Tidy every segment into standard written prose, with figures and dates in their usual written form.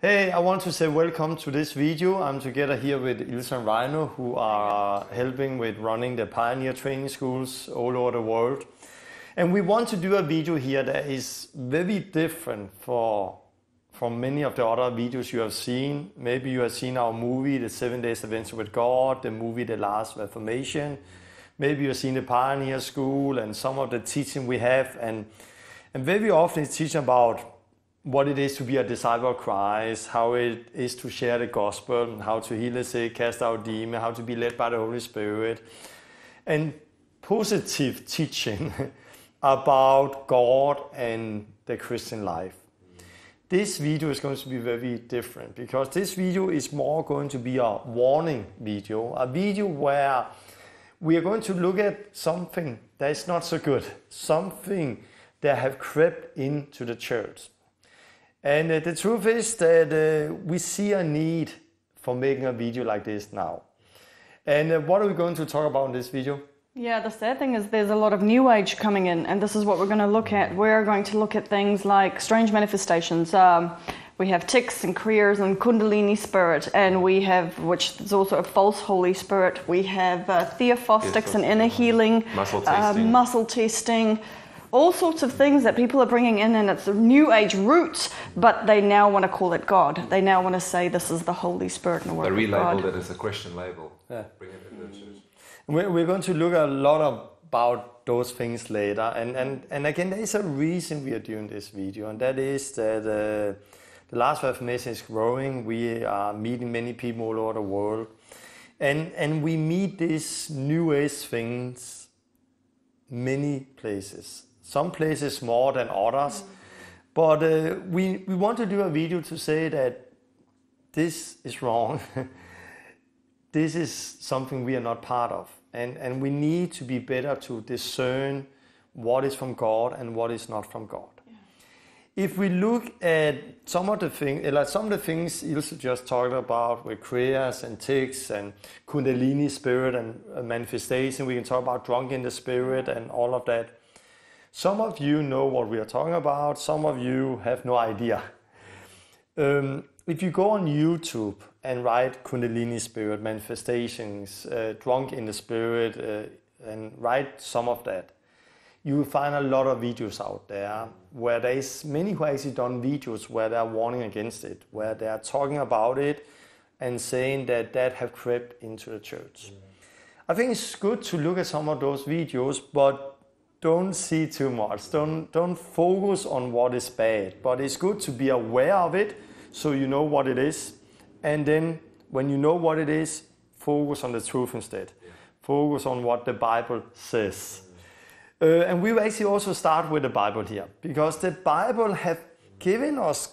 Hey, I want to say welcome to this video. I'm together here with Ilse and Reino, who are helping with running the Pioneer training schools all over the world. And we want to do a video here that is very different from many of the other videos you have seen. Maybe you have seen our movie, The 7 Days Adventure with God, the movie, The Last Reformation. Maybe you have seen the Pioneer School and some of the teaching we have. And very often it's teaching about what it is to be a disciple of Christ, how it is to share the gospel, how to heal the sick, cast out demons, how to be led by the Holy Spirit, and positive teaching about God and the Christian life. This video is going to be very different because this video is more going to be a warning video, a video where we are going to look at something that is not so good, something that have crept into the church. And the truth is that we see a need for making a video like this now. And what are we going to talk about in this video? Yeah, the sad thing is there's a lot of new age coming in, and this is what we're going to look at. We're going to look at things like strange manifestations. We have tics and kriyas and kundalini spirit, and we have, which is also a false Holy Spirit. We have theophostics and inner healing, muscle testing. All sorts of things that people are bringing in, and it's new age roots, but they now want to call it God. They now want to say this is the Holy Spirit and the work of God. They relabeled it as a Christian label. Yeah. Bring it into the church. We're going to look a lot about those things later. And again, there is a reason we are doing this video, and that is that the Last Reformation is growing. We are meeting many people all over the world. And we meet these new age things many places. Some places more than others, but we want to do a video to say that this is wrong. This is something we are not part of, and we need to be better to discern what is from God and what is not from God. Yeah. If we look at some of the things Ilse just talked about with kriyas and tics and kundalini spirit and manifestation, we can talk about drunk in the spirit and all of that. Some of you know what we are talking about, some of you have no idea. If you go on YouTube and write Kundalini Spirit, manifestations, drunk in the spirit, and write some of that, you will find a lot of videos out there where there is many who actually done videos where they are warning against it, where they are talking about it and saying that have crept into the church. I think it's good to look at some of those videos, but don't see too much. Don't focus on what is bad. But it's good to be aware of it so you know what it is. And then when you know what it is, focus on the truth instead. Yeah. Focus on what the Bible says. And we will actually also start with the Bible here, because the Bible have given us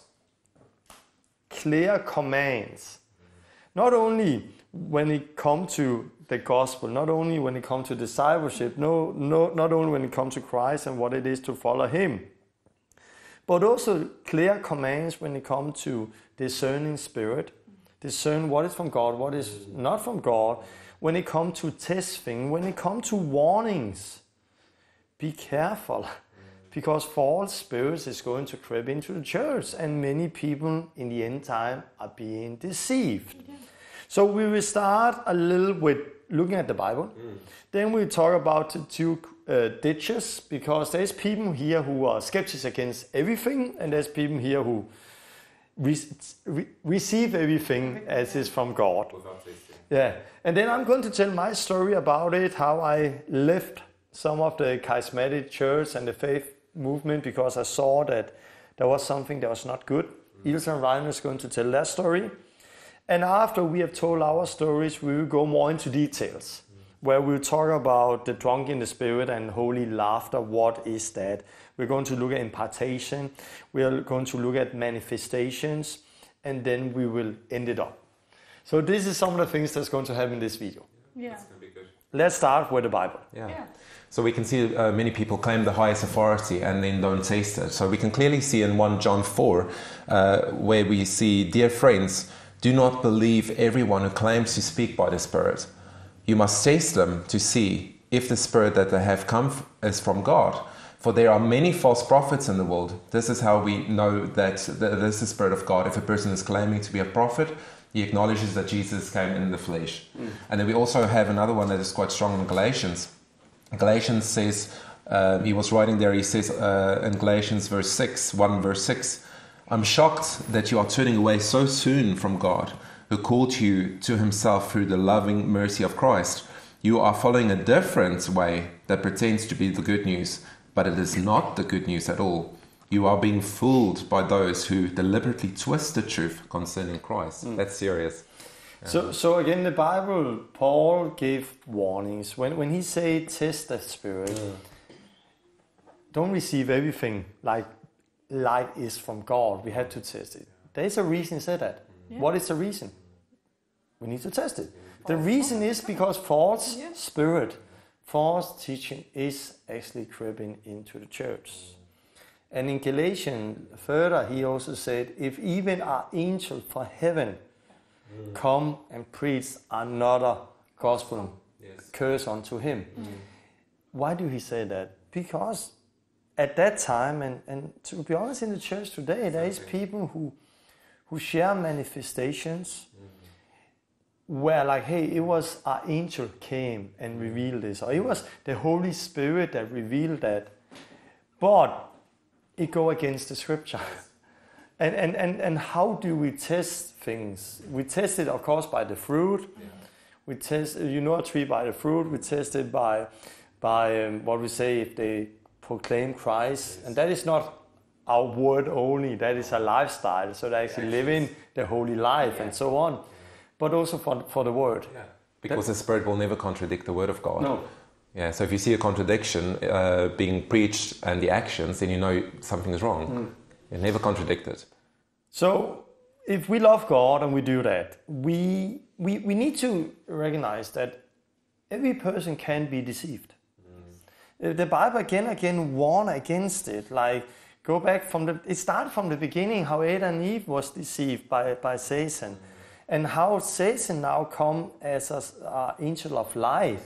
clear commands. Not only when it comes to the gospel, not only when it comes to discipleship, not only when it comes to Christ and what it is to follow Him, but also clear commands when it comes to discerning spirit, discern what is from God, what is not from God, when it comes to testing, when it comes to warnings. Be careful, because false spirits is going to creep into the church, and many people in the end time are being deceived. Yeah. So we will start a little with looking at the Bible. Then we'll talk about the two ditches, because there's people here who are skeptics against everything, and there's people here who receive everything as is from God. Yeah. And then I'm going to tell my story about it, how I left some of the charismatic church and the faith movement because I saw that there was something that was not good. Ilse and Ryan is going to tell their story. And after we have told our stories, we will go more into details, where we'll talk about the drunk in the spirit and holy laughter. What is that? We're going to look at impartation. We are going to look at manifestations, and then we will end it up. So this is some of the things that's going to happen in this video. Yeah. That's going to be good. Let's start with the Bible. Yeah. So we can see many people claim the highest authority and then don't taste it. So we can clearly see in 1 John 4 where we see, dear friends, do not believe everyone who claims to speak by the Spirit. You must taste them to see if the Spirit that they have come is from God. For there are many false prophets in the world. This is how we know that this is the Spirit of God. If a person is claiming to be a prophet, he acknowledges that Jesus came in the flesh. And then we also have another one that is quite strong in Galatians. Galatians says, he was writing there, he says in Galatians 1 verse 6, I'm shocked that you are turning away so soon from God, who called you to himself through the loving mercy of Christ. You are following a different way that pretends to be the good news, but it is not the good news at all. You are being fooled by those who deliberately twist the truth concerning Christ. That's serious. So again, the Bible, Paul gave warnings. When he said test the Spirit, don't receive everything like is from God. We have to test it. There is a reason he said that. Yeah. What is the reason? We need to test it. The reason is because false spirit, false teaching is actually creeping into the church. And in Galatians further, he also said, if even our angel from heaven come and preach another gospel, curse unto him. Why do he say that? Because at that time, and to be honest, in the church today, there is people who share manifestations where like, hey, it was our angel came and revealed this, or it was the Holy Spirit that revealed that. But it go against the scripture. And how do we test things? We test it, of course, by the fruit. Yeah. We test, a tree by the fruit. We test it by what we say if they proclaim Christ. And that is not our word only. That is a lifestyle. So they actually live in the holy life and so on. But also for the word. Yeah. Because the Spirit will never contradict the word of God. No. Yeah, so if you see a contradiction being preached and the actions, then you know something is wrong. You never contradict it. So if we love God and we do that, we need to recognize that every person can be deceived. The Bible again warn against it. Like, go back it started from the beginning, how Adam and Eve was deceived by Satan. And how Satan now come as an angel of light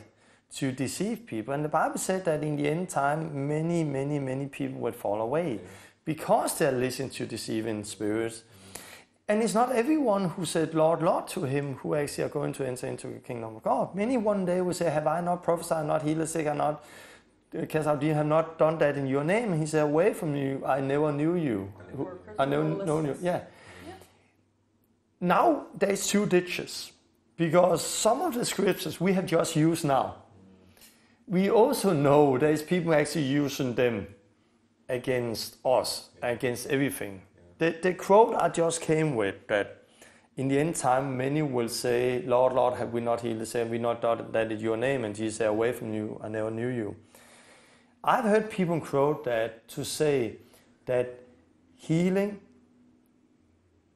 to deceive people. And the Bible said that in the end time, many people would fall away because they're listening to deceiving spirits. And it's not everyone who said, Lord, Lord to him who actually are going to enter into the kingdom of God. Many one day will say, have I not prophesied, not healed the sick, have not cast out demons, have not done that in your name? And he said, away from you, I never knew you. I never known you. Yeah. Now there's two ditches, because some of the scriptures we have just used now, we also know there's people actually using them against us, against everything. The quote I just came with, that in the end time many will say, Lord, Lord, have we not healed the sick, have we not done that in your name? And Jesus said, away from you, I never knew you. I've heard people quote that to say that healing,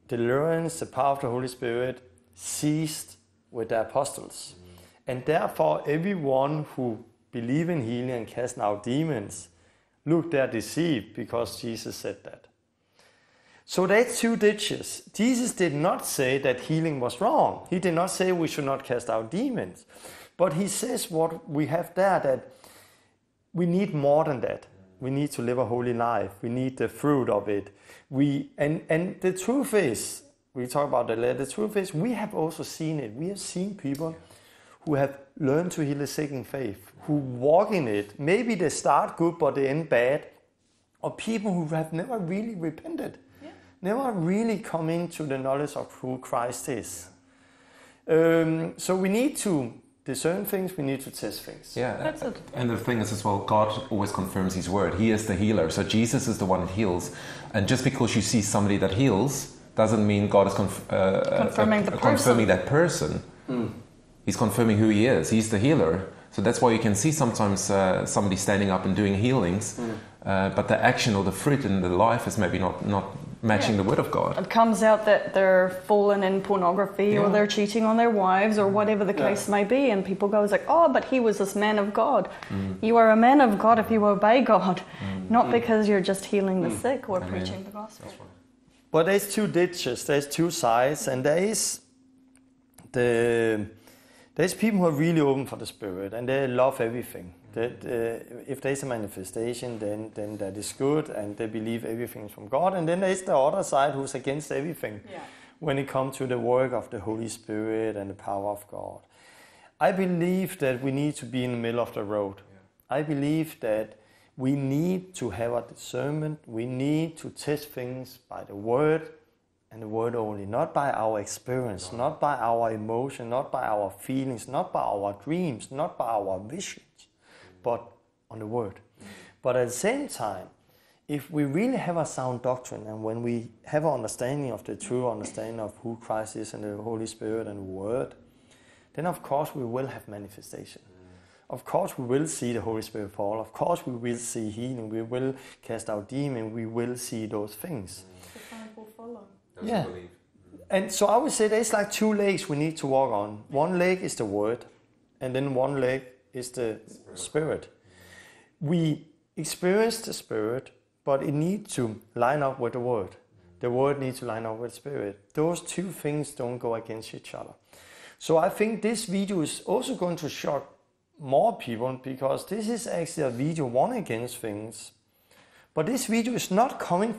deliverance, the power of the Holy Spirit ceased with the apostles. And therefore everyone who believe in healing and casting out demons, look, they're deceived because Jesus said that. So there's two ditches. Jesus did not say that healing was wrong. He did not say we should not cast out demons. But he says what we have there, that we need more than that. We need to live a holy life. We need the fruit of it. And the truth is, we talk about the truth is, we have also seen it. We have seen people who have learned to heal the sick in faith, who walk in it. Maybe they start good, but they end bad. Or people who have never really repented, never really come into the knowledge of who Christ is. So we need to discern things, we need to test things. Yeah, that's it. And the thing is as well, God always confirms his word. He is the healer. So Jesus is the one that heals. And just because you see somebody that heals, doesn't mean God is confirming that person. He's confirming who he is. He's the healer. So that's why you can see sometimes somebody standing up and doing healings, but the action or the fruit in the life is maybe not matching the word of God. It comes out that they're fallen in pornography or they're cheating on their wives or whatever the case may be, and people go like, oh, but he was this man of God. You are a man of God if you obey God, not because you're just healing the sick or preaching the gospel. Right. But there's two ditches, there's two sides, and there's people who are really open for the Spirit and they love everything. That if there's a manifestation, then that is good, and they believe everything is from God. And then there's the other side who's against everything when it comes to the work of the Holy Spirit and the power of God. I believe that we need to be in the middle of the road. Yeah. I believe that we need to have a discernment. We need to test things by the Word and the Word only, not by our experience, not by our emotion, not by our feelings, not by our dreams, not by our visions, but on the Word. But at the same time, if we really have a sound doctrine, and when we have an understanding of the true understanding of who Christ is and the Holy Spirit and the Word, then of course we will have manifestation. Of course we will see the Holy Spirit fall. Of course we will see healing. We will cast out demons. We will see those things. The signs will follow. Yeah. And so I would say there's like two legs we need to walk on. One leg is the Word, and then one leg is the Spirit. We experience the Spirit, but it needs to line up with the Word. The Word needs to line up with the Spirit. Those two things don't go against each other. So I think this video is also going to shock more people, because this is actually a video one against things. But this video is not coming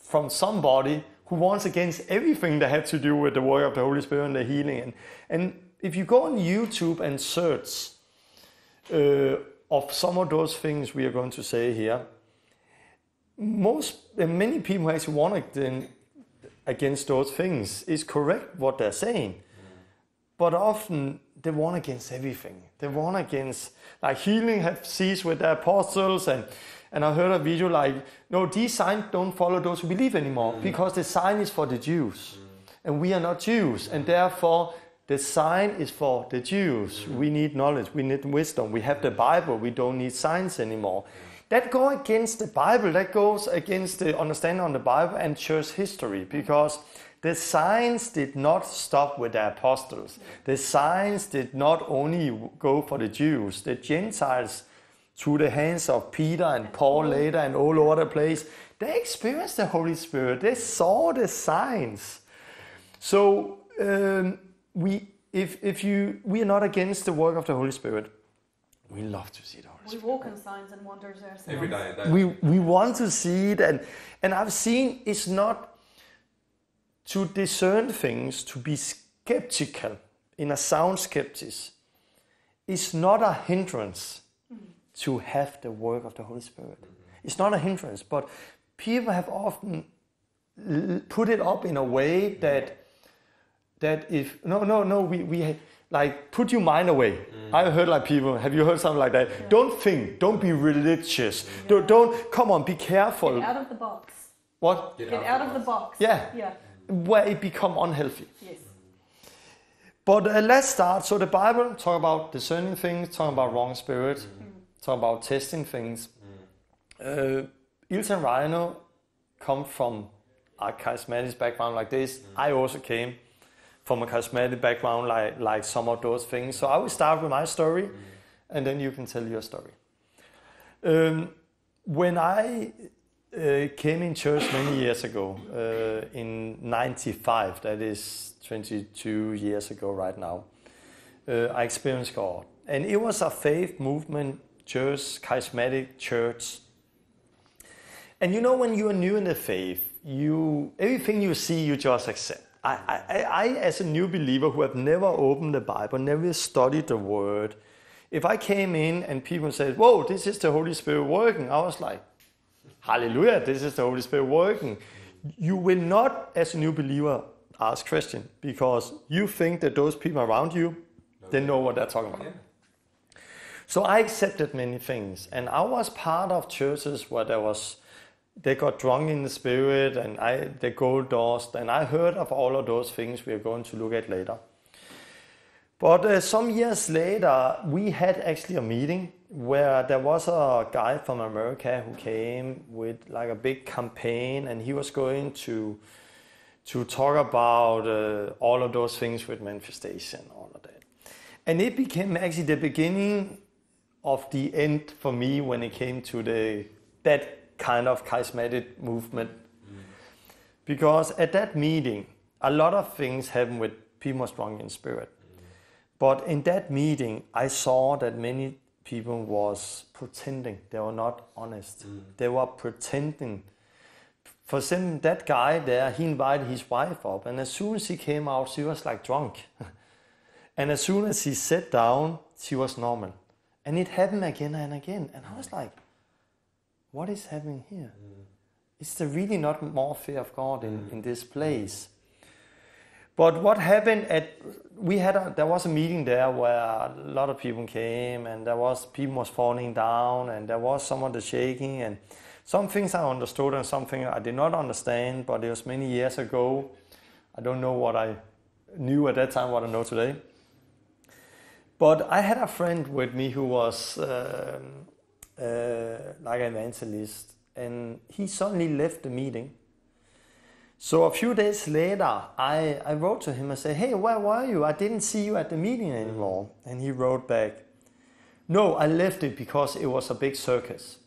from somebody who wants against everything that has to do with the work of the Holy Spirit and the healing. And if you go on YouTube and search of some of those things we are going to say here, many people who actually want against those things is correct what they're saying. But often they warn against everything. They warn against, like, healing have ceased with the apostles, and I heard a video like, no, these signs don't follow those who believe anymore, because the sign is for the Jews, and we are not Jews, and therefore the sign is for the Jews. We need knowledge, we need wisdom, we have the Bible, we don't need signs anymore. That goes against the Bible, that goes against the understanding of the Bible and church history, because the signs did not stop with the apostles. The signs did not only go for the Jews. The Gentiles, through the hands of Peter and Paul later and all over the place, they experienced the Holy Spirit. They saw the signs. So we are not against the work of the Holy Spirit. We love to see the Holy Spirit. We walk in signs and wonders ourselves. Every day. We want to see it, and I've seen it's not to discern things, to be skeptical in a sound skepticism, is not a hindrance to have the work of the Holy Spirit. It's not a hindrance, but people have often put it up in a way that if we like, put your mind away. I heard like people, have you heard something like that? Yeah. Don't think, don't be religious. Yeah. Don't come on, be careful. Get out of the box. What? Get out of the box. Yeah. Yeah. Where it become unhealthy. Yes. But let's start. So the Bible talk about discerning things, talk about wrong spirit, talk about testing things. Ilse and Rhino come from a charismatic background like this. I also came from a charismatic background like some of those things. So I will start with my story, and then you can tell your story. When I came in church many years ago, in 95, that is 22 years ago right now, I experienced God. And it was a faith movement church, charismatic church. And you know, when you are new in the faith, everything you see, you just accept. I, as a new believer who have never opened the Bible, never studied the Word, if I came in and people said, whoa, this is the Holy Spirit working, I was like, hallelujah, this is the Holy Spirit working. You will not, as a new believer, ask question, because you think that those people around you, they know what they're talking about. So I accepted many things, and I was part of churches where they got drunk in the spirit, and they gold dust, and I heard of all of those things we are going to look at later. But some years later, we had actually a meeting where there was a guy from America who came with like a big campaign, and he was going to talk about all of those things with manifestation, all of that. And it became actually the beginning of the end for me when it came to that kind of charismatic movement. Because at that meeting, a lot of things happened with people strong in spirit. But in that meeting, I saw that many people was pretending. They were not honest. They were pretending. For example, that guy there, he invited his wife up, and as soon as he came out, she was like drunk. And as soon as he sat down, she was normal. And it happened again and again. And I was like, what is happening here? Is there really not more fear of God in this place? But what happened there was a meeting there where a lot of people came, and people was falling down, and there was some of the shaking, and some things I understood and some things I did not understand, but it was many years ago. I don't know what I knew at that time, what I know today. But I had a friend with me who was like an evangelist, and he suddenly left the meeting. So a few days later, I wrote to him and said, hey, where were you? I didn't see you at the meeting anymore. And he wrote back, no, I left it because it was a big circus.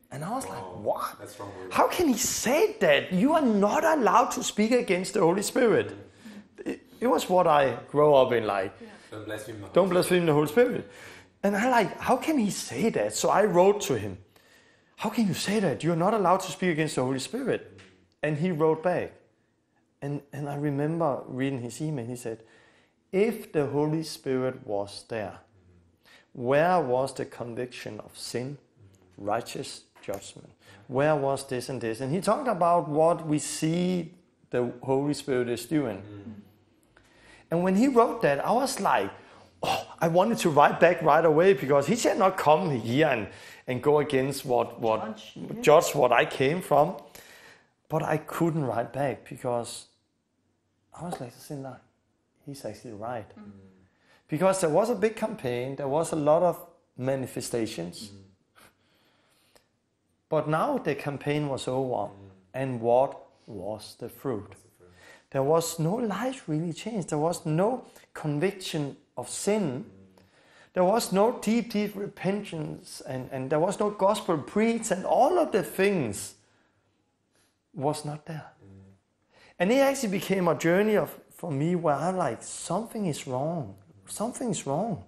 And I was like, what? That's wrong. How can he say that? You are not allowed to speak against the Holy Spirit. It was what I grew up in, like, don't blaspheme the Holy Spirit. And I like, how can he say that? So I wrote to him, how can you say that? You're not allowed to speak against the Holy Spirit. And he wrote back. And I remember reading his email. He said, if the Holy Spirit was there, where was the conviction of sin, righteous judgment? Where was this and this? And he talked about what we see the Holy Spirit is doing. And when he wrote that, I was like, oh, I wanted to write back right away, because he said not come here and go against judge what I came from. But I couldn't write back, because I was like, he's actually right. Because there was a big campaign, there was a lot of manifestations. But now the campaign was over, and what was the fruit? There was no life really changed. There was no conviction of sin. There was no deep repentance, and there was no gospel preached, and all of the things was not there. And it actually became a journey for me where I'm like, something is wrong. Something is wrong.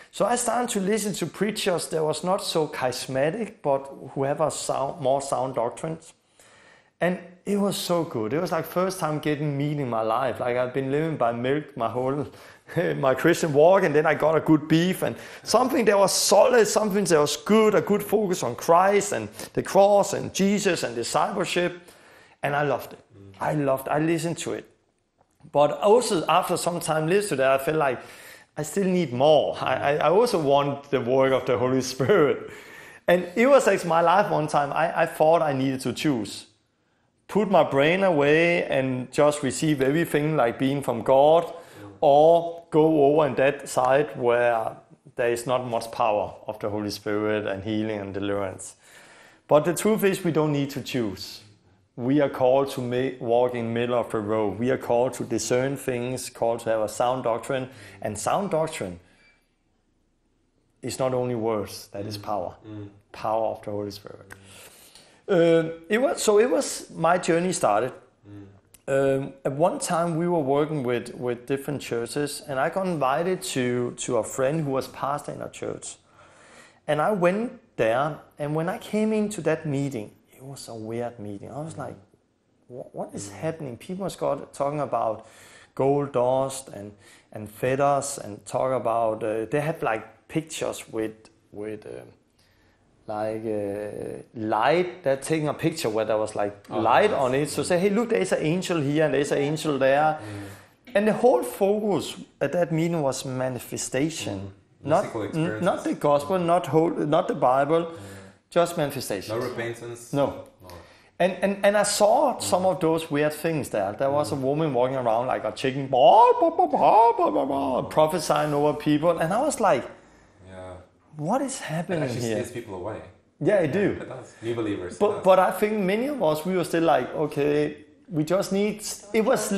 So I started to listen to preachers that was not so charismatic, but who have more sound doctrines. And it was so good. It was like first time getting meat in my life. Like I've been living by milk my whole my Christian walk, and then I got a good beef and something that was solid, something that was good, a good focus on Christ and the cross and Jesus and discipleship. And I loved it. I listened to it. But also after some time listening to that, I felt like I still need more. I also want the work of the Holy Spirit. And it was like my life one time, I thought I needed to choose. Put my brain away and just receive everything like being from God, or go over on that side where there is not much power of the Holy Spirit and healing and deliverance. But the truth is, we don't need to choose. We are called to walk in the middle of the road. We are called to discern things, called to have a sound doctrine. And sound doctrine is not only words, that is power. Power of the Holy Spirit. It was my journey started. At one time we were working with different churches, and I got invited to a friend who was pastor in a church. And I went there, and when I came into that meeting, it was a weird meeting. I was like, what is happening? People was talking about gold dust and feathers, and talk about, they had like pictures with light. They're taking a picture where there was like light on it. So say, hey, look, there's an angel here and there's an angel there. And the whole focus at that meeting was manifestation. Not the gospel, not the Bible, just manifestation. No repentance. No. And I saw some of those weird things there. There was a woman walking around like a chicken, prophesying over people. And I was like, what is happening here? It actually scares people away. Yeah, it do. It does. New believers. But I think many of us, we were still like, okay, we just need... It was,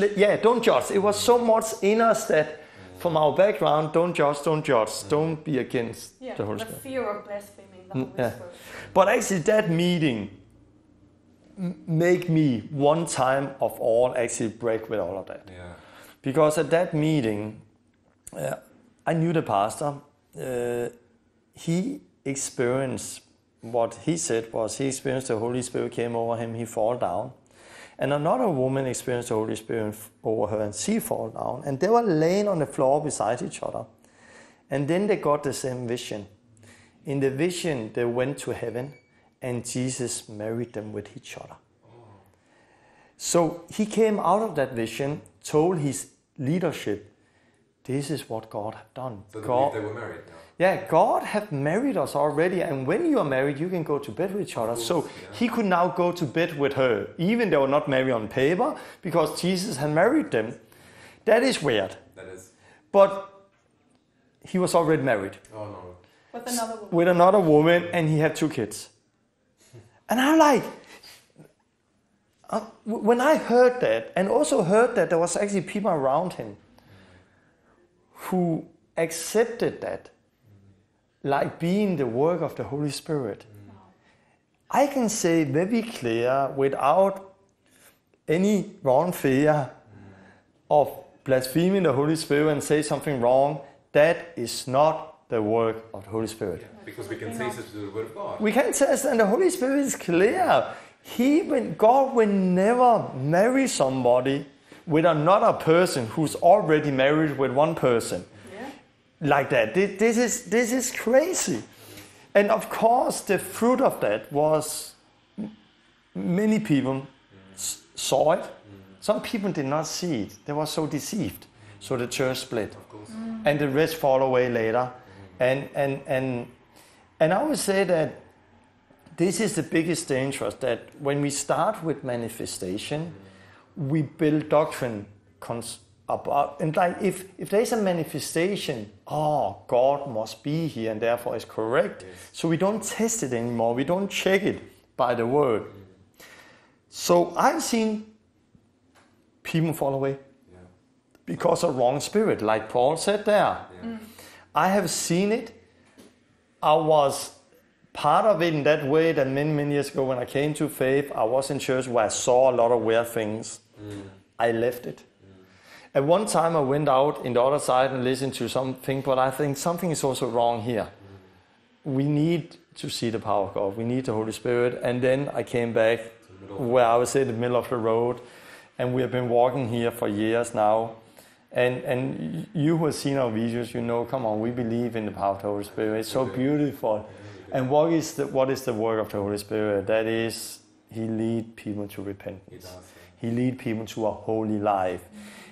don't judge. It was so much in us that from our background, don't judge. Don't be against the Holy Spirit. The fear of blaspheming the Holy Spirit. But actually that meeting make me one time of all actually break with all of that. Yeah. Because at that meeting, I knew the pastor, he experienced what he said was he experienced the Holy Spirit came over him, he fall down. And another woman experienced the Holy Spirit over her and she fall down. And they were laying on the floor beside each other. And then they got the same vision. In the vision, they went to heaven and Jesus married them with each other. So he came out of that vision, told his leadership, this is what God have done. So they God, were married now? Yeah, God have married us already, and when you are married, you can go to bed with each other. So he could now go to bed with her, even they were not married on paper, because Jesus had married them. That is weird. That is. But he was already married. Oh no. With another woman. With another woman, and he had 2 kids. And I'm like, when I heard that, and also heard that there was actually people around him who accepted that, like being the work of the Holy Spirit. I can say very clear, without any wrong fear of blaspheming the Holy Spirit and say something wrong, that is not the work of the Holy Spirit. Yeah, because we can taste it through the Word of God. We can test, and the Holy Spirit is clear. God will never marry somebody with another person who's already married with one person. Like that. This is crazy. And of course, the fruit of that was many people saw it. Some people did not see it. They were so deceived. So the church split. And the rest fall away later. And I would say that this is the biggest danger, that when we start with manifestation, we build doctrine about, and like if there's a manifestation, God must be here and therefore it's correct. Yes. So we don't test it anymore. We don't check it by the word. So I've seen people fall away because of wrong spirit, like Paul said there. I have seen it. I was part of it in that way that many years ago when I came to faith, I was in church where I saw a lot of weird things. I left it. At one time I went out in the other side and listened to something, but I think something is also wrong here. We need to see the power of God. We need the Holy Spirit. And then I came back where I was in the middle of the road, and we have been walking here for years now. And you who have seen our videos, you know, come on, we believe in the power of the Holy Spirit. It's so beautiful. And what is the work of the Holy Spirit? That is, He leads people to repentance. He leads people to a holy life.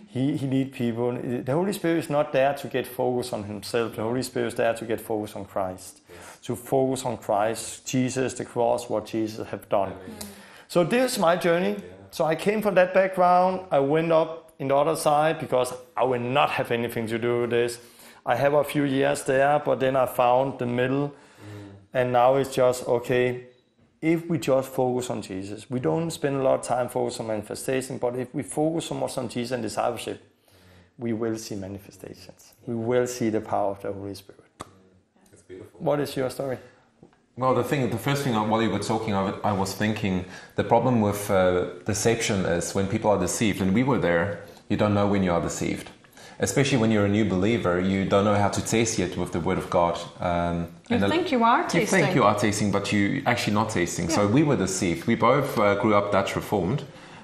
He leads people. The Holy Spirit is not there to get focused on himself. The Holy Spirit is there to get focused on Christ. To focus on Christ, Jesus, the cross, what Jesus have done. So this is my journey. So I came from that background. I went up in the other side because I will not have anything to do with this. I have a few years there, but then I found the middle. And now it's just, okay, if we just focus on Jesus, we don't spend a lot of time focused on manifestation, but if we focus so much on Jesus and discipleship, we will see manifestations. We will see the power of the Holy Spirit. That's beautiful. What is your story? Well, the first thing while you were talking of it, I was thinking the problem with deception is when people are deceived, and we were there, you don't know when you are deceived. Especially when you're a new believer, you don't know how to taste yet with the Word of God. You think you are tasting. You think you are tasting, but you're actually not tasting. Yeah. So we were deceived. We both grew up Dutch Reformed.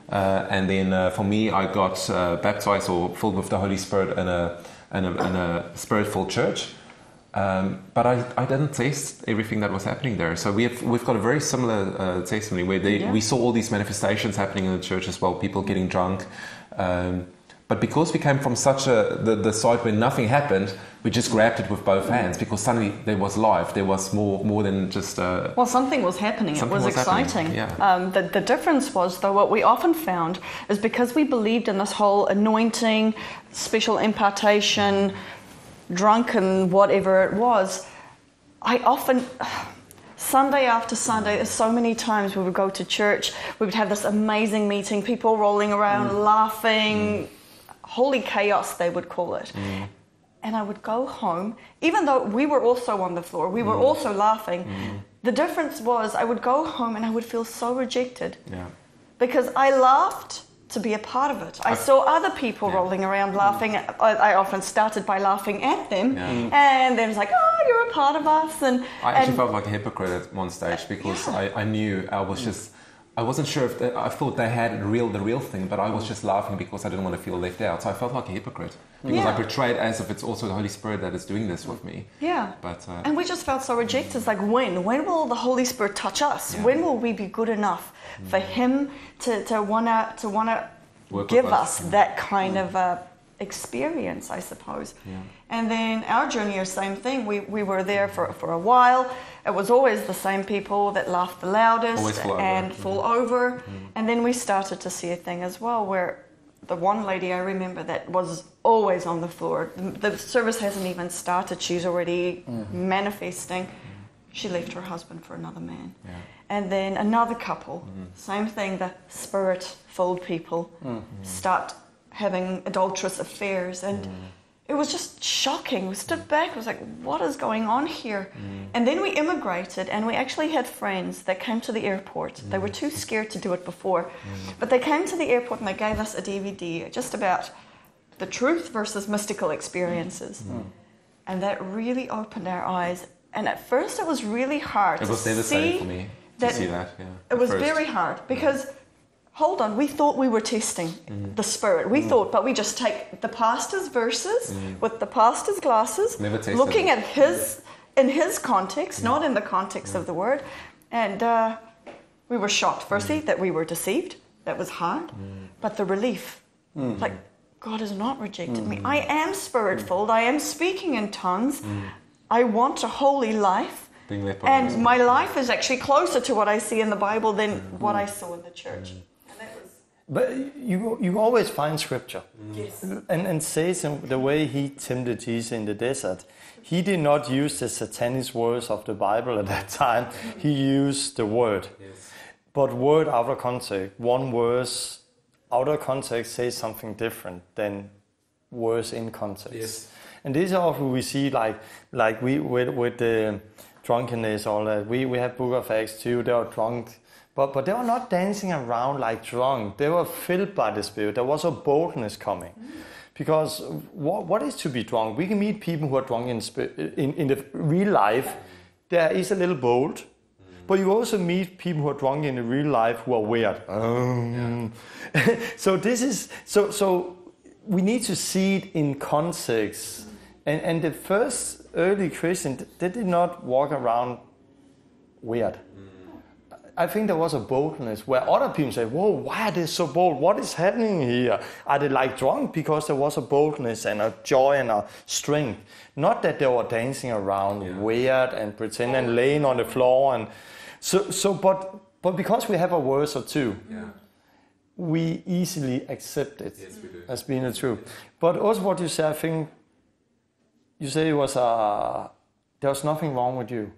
And then for me, I got baptized or filled with the Holy Spirit in a Spirit-filled church. But I didn't taste everything that was happening there. So we've got a very similar testimony where we saw all these manifestations happening in the church as well, people getting drunk. But because we came from such the side where nothing happened, we just grabbed it with both hands because suddenly there was life. There was more than just... well, something was happening. It was exciting. Yeah. The difference was, though, what we often found is because we believed in this whole anointing, special impartation, drunken, whatever it was, I often... Sunday after Sunday, so many times we would go to church, we would have this amazing meeting, people rolling around, laughing... Holy chaos, they would call it. And I would go home, even though we were also on the floor, we were also laughing. The difference was I would go home and I would feel so rejected because I laughed to be a part of it. I saw other people rolling around laughing. I often started by laughing at them, and then it's like, oh, you're you're a part of us. And I actually felt like a hypocrite at one stage because I knew I was just, I wasn't sure if I thought they had the real thing, but I was just laughing because I didn't want to feel left out. So I felt like a hypocrite because I portrayed as if it's also the Holy Spirit that is doing this with me. Yeah. But and we just felt so rejected. It's like, when will the Holy Spirit touch us? Yeah. When will we be good enough for Him to wanna give us that kind of experience, I suppose. Yeah. And then our journey is the same thing. We were there for a while. It was always the same people that laughed the loudest and fall over. And then we started to see a thing as well where the one lady I remember that was always on the floor. The service hasn't even started. She's already manifesting. She left her husband for another man. Yeah. And then another couple, same thing, the spirit-filled people start having adulterous affairs. And it was just shocking. We stood back, it was like, what is going on here? And then we immigrated, and we actually had friends that came to the airport. They were too scared to do it before. But they came to the airport and they gave us a DVD just about the truth versus mystical experiences. And that really opened our eyes. And at first it was really hard It was devastating for me to see that. Yeah, it was very hard because, hold on, we thought we were testing the Spirit. We thought, but we just take the pastor's verses with the pastor's glasses, looking at in his context, not in the context of the Word. And we were shocked, firstly, that we were deceived. That was hard. But the relief, like, God has not rejected me. I am Spirit-filled. I am speaking in tongues. I want a holy life. And my life is actually closer to what I see in the Bible than what I saw in the church. But you always find scripture. Yes. And Satan, the way he tempted Jesus in the desert, he did not use the satanic words of the Bible at that time. He used the word. Yes. But word out of context, one verse out of context says something different than words in context. Yes. And this is often we see like we with the drunkenness, all that. We have Book of Acts too, they were drunk. But they were not dancing around like drunk. They were filled by the Spirit. There was a boldness coming. Because what is to be drunk? We can meet people who are drunk in the real life. There is a little bold. But you also meet people who are drunk in the real life who are weird. So we need to see it in context. And the first early Christians, they did not walk around weird. I think there was a boldness where other people say, whoa, why are they so bold? What is happening here? Are they like drunk? Because there was a boldness and a joy and a strength. Not that they were dancing around weird and pretending and laying on the floor. And but because we have a verse or two, we easily accept it as being the truth. But also what you say, I think, you say it was there was nothing wrong with you.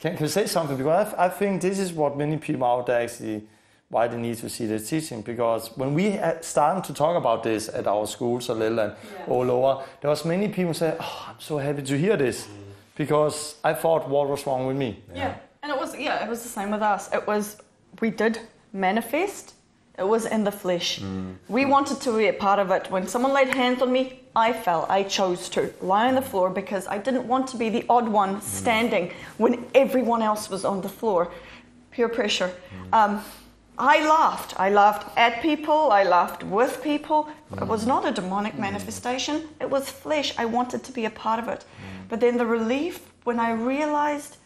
Can you say something? Because I think this is what many people out there actually, why they need to see the teaching. Because when we started to talk about this at our schools a little and all over, there was many people say, oh, I'm so happy to hear this. Because I thought what was wrong with me. Yeah, and it was the same with us. We did manifest. It was in the flesh. We wanted to be a part of it. When someone laid hands on me, I fell. I chose to lie on the floor because I didn't want to be the odd one standing when everyone else was on the floor. Peer pressure. I laughed. I laughed at people. I laughed with people. It was not a demonic manifestation. It was flesh. I wanted to be a part of it. But then the relief when I realized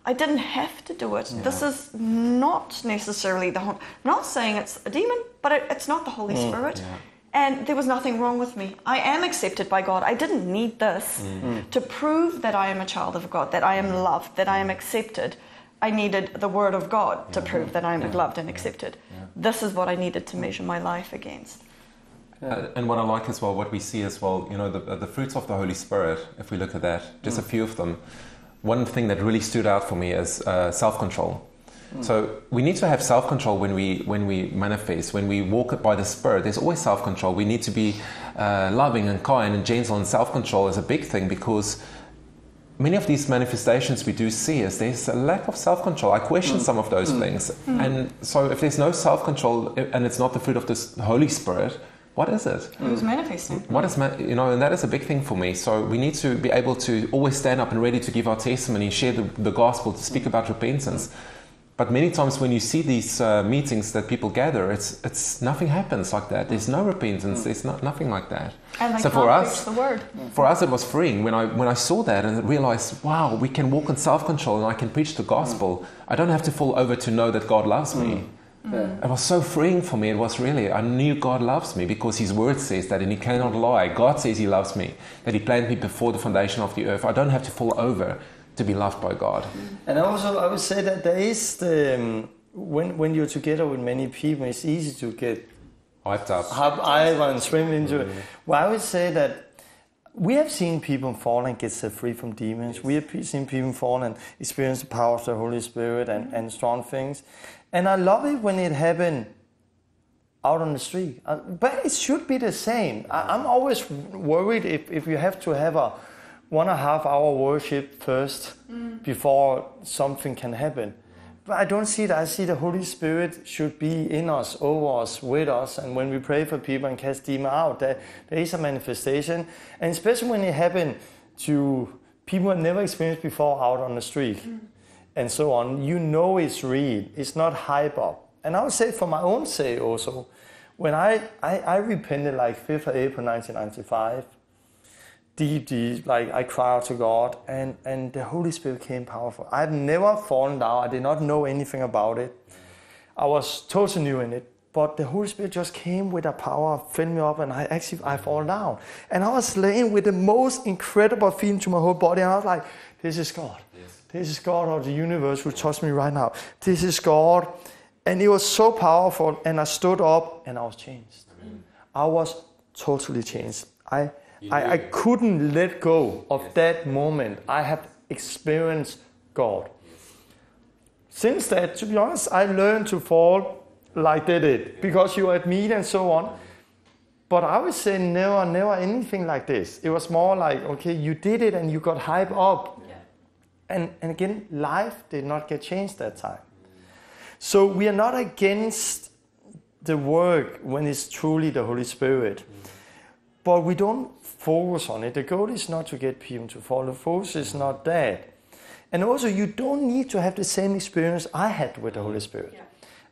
I didn't have to do it. This is not necessarily I'm not saying it's a demon, but it's not the Holy Spirit. And there was nothing wrong with me. I am accepted by God. I didn't need this to prove that I am a child of God, that I am loved, that I am accepted. I needed the Word of God to prove that I am loved and accepted. This is what I needed to measure my life against. And what I like as well, what we see as well, the fruits of the Holy Spirit, if we look at that, just a few of them. One thing that really stood out for me is self-control. So we need to have self-control when we manifest, when we walk by the Spirit. There's always self-control. We need to be loving and kind and gentle, and self-control is a big thing because many of these manifestations we do see is there's a lack of self-control. I question some of those things. And so if there's no self-control and it's not the fruit of the Holy Spirit, what is it? Who's manifesting? What is, and that is a big thing for me. So we need to be able to always stand up and ready to give our testimony, share the gospel, to speak about repentance. But many times when you see these meetings that people gather, it's nothing happens like that. There's no repentance. There's nothing like that. And they so can't preach the word. For us, it was freeing when I saw that and realized, wow, we can walk in self-control and I can preach the gospel. I don't have to fall over to know that God loves me. It was so freeing for me. It was really, I knew God loves me because His word says that, and He cannot lie. God says He loves me, that He planned me before the foundation of the earth. I don't have to fall over to be loved by God. And also, I would say that there is when you're together with many people, it's easy to get hyped up, and swim into it. Well, I would say that we have seen people fall and get set free from demons. Yes. We have seen people fall and experience the power of the Holy Spirit and strong things. And I love it when it happens out on the street. But it should be the same. I'm always worried if you have to have a 1.5 hour worship first before something can happen. But I don't see that. I see the Holy Spirit should be in us, over us, with us. And when we pray for people and cast demons out, there is a manifestation. And especially when it happens to people who have never experienced before out on the street and so on, it's real. It's not hype up. And I would say for my own sake also, when I repented like 5th of April 1995, deep, like I cried out to God, and the Holy Spirit came powerful. I had never fallen down. I did not know anything about it. I was totally new in it, but the Holy Spirit just came with a power, filled me up, and I fall down. And I was laying with the most incredible feeling to my whole body, and I was like, this is God. Yes. This is God of the universe who touched me right now. This is God. And it was so powerful, and I stood up, and I was changed. I was totally changed. I couldn't let go of that moment. I have experienced God. Since that, to be honest, I learned to fall like they did, because you admit and so on. But I would say never anything like this. It was more like, okay, you did it and you got hyped up. And again, life did not get changed that time. So we are not against the work when it's truly the Holy Spirit. But we don't focus on it. The goal is not to get people to fall. The focus is not that. And also, you don't need to have the same experience I had with the Holy Spirit. Yeah.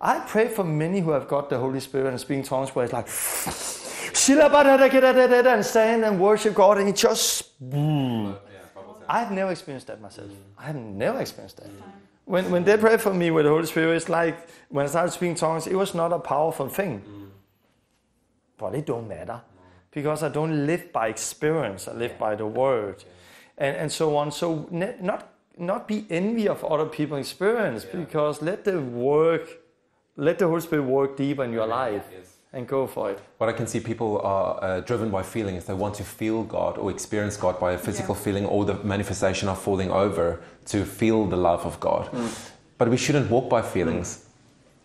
I pray for many who have got the Holy Spirit and speaking tongues where it's like, and stand and worship God, and it just... I've never experienced that myself. I have never experienced that. When they pray for me with the Holy Spirit, it's like, when I started speaking tongues, it was not a powerful thing. But it don't matter. Because I don't live by experience, I live by the word, and so on. So not be envy of other people's experience, because let the Holy Spirit work deeper in your life, and go for it. What I can see, people are driven by feelings. They want to feel God or experience God by a physical feeling or the manifestation of falling over to feel the love of God. But we shouldn't walk by feelings.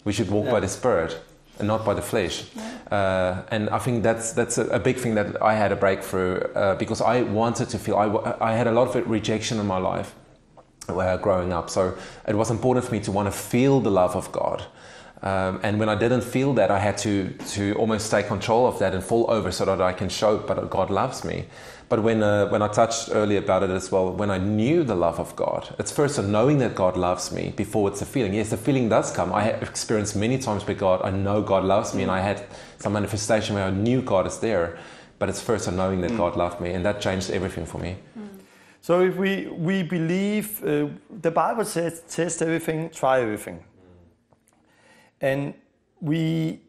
We should walk by the Spirit. And not by the flesh. And I think that's a big thing that I had a breakthrough because I wanted to feel, I had a lot of rejection in my life growing up. So it was important for me to want to feel the love of God. And when I didn't feel that, I had to almost take control of that and fall over so that I can show that God loves me. But when I touched earlier about it as well, when I knew the love of God, it's first a knowing that God loves me before it's a feeling. Yes, the feeling does come. I have experienced many times with God, I know God loves me, and I had some manifestation where I knew God is there. But it's first a knowing that God loved me, and that changed everything for me. So if we believe, the Bible says, test everything, try everything. And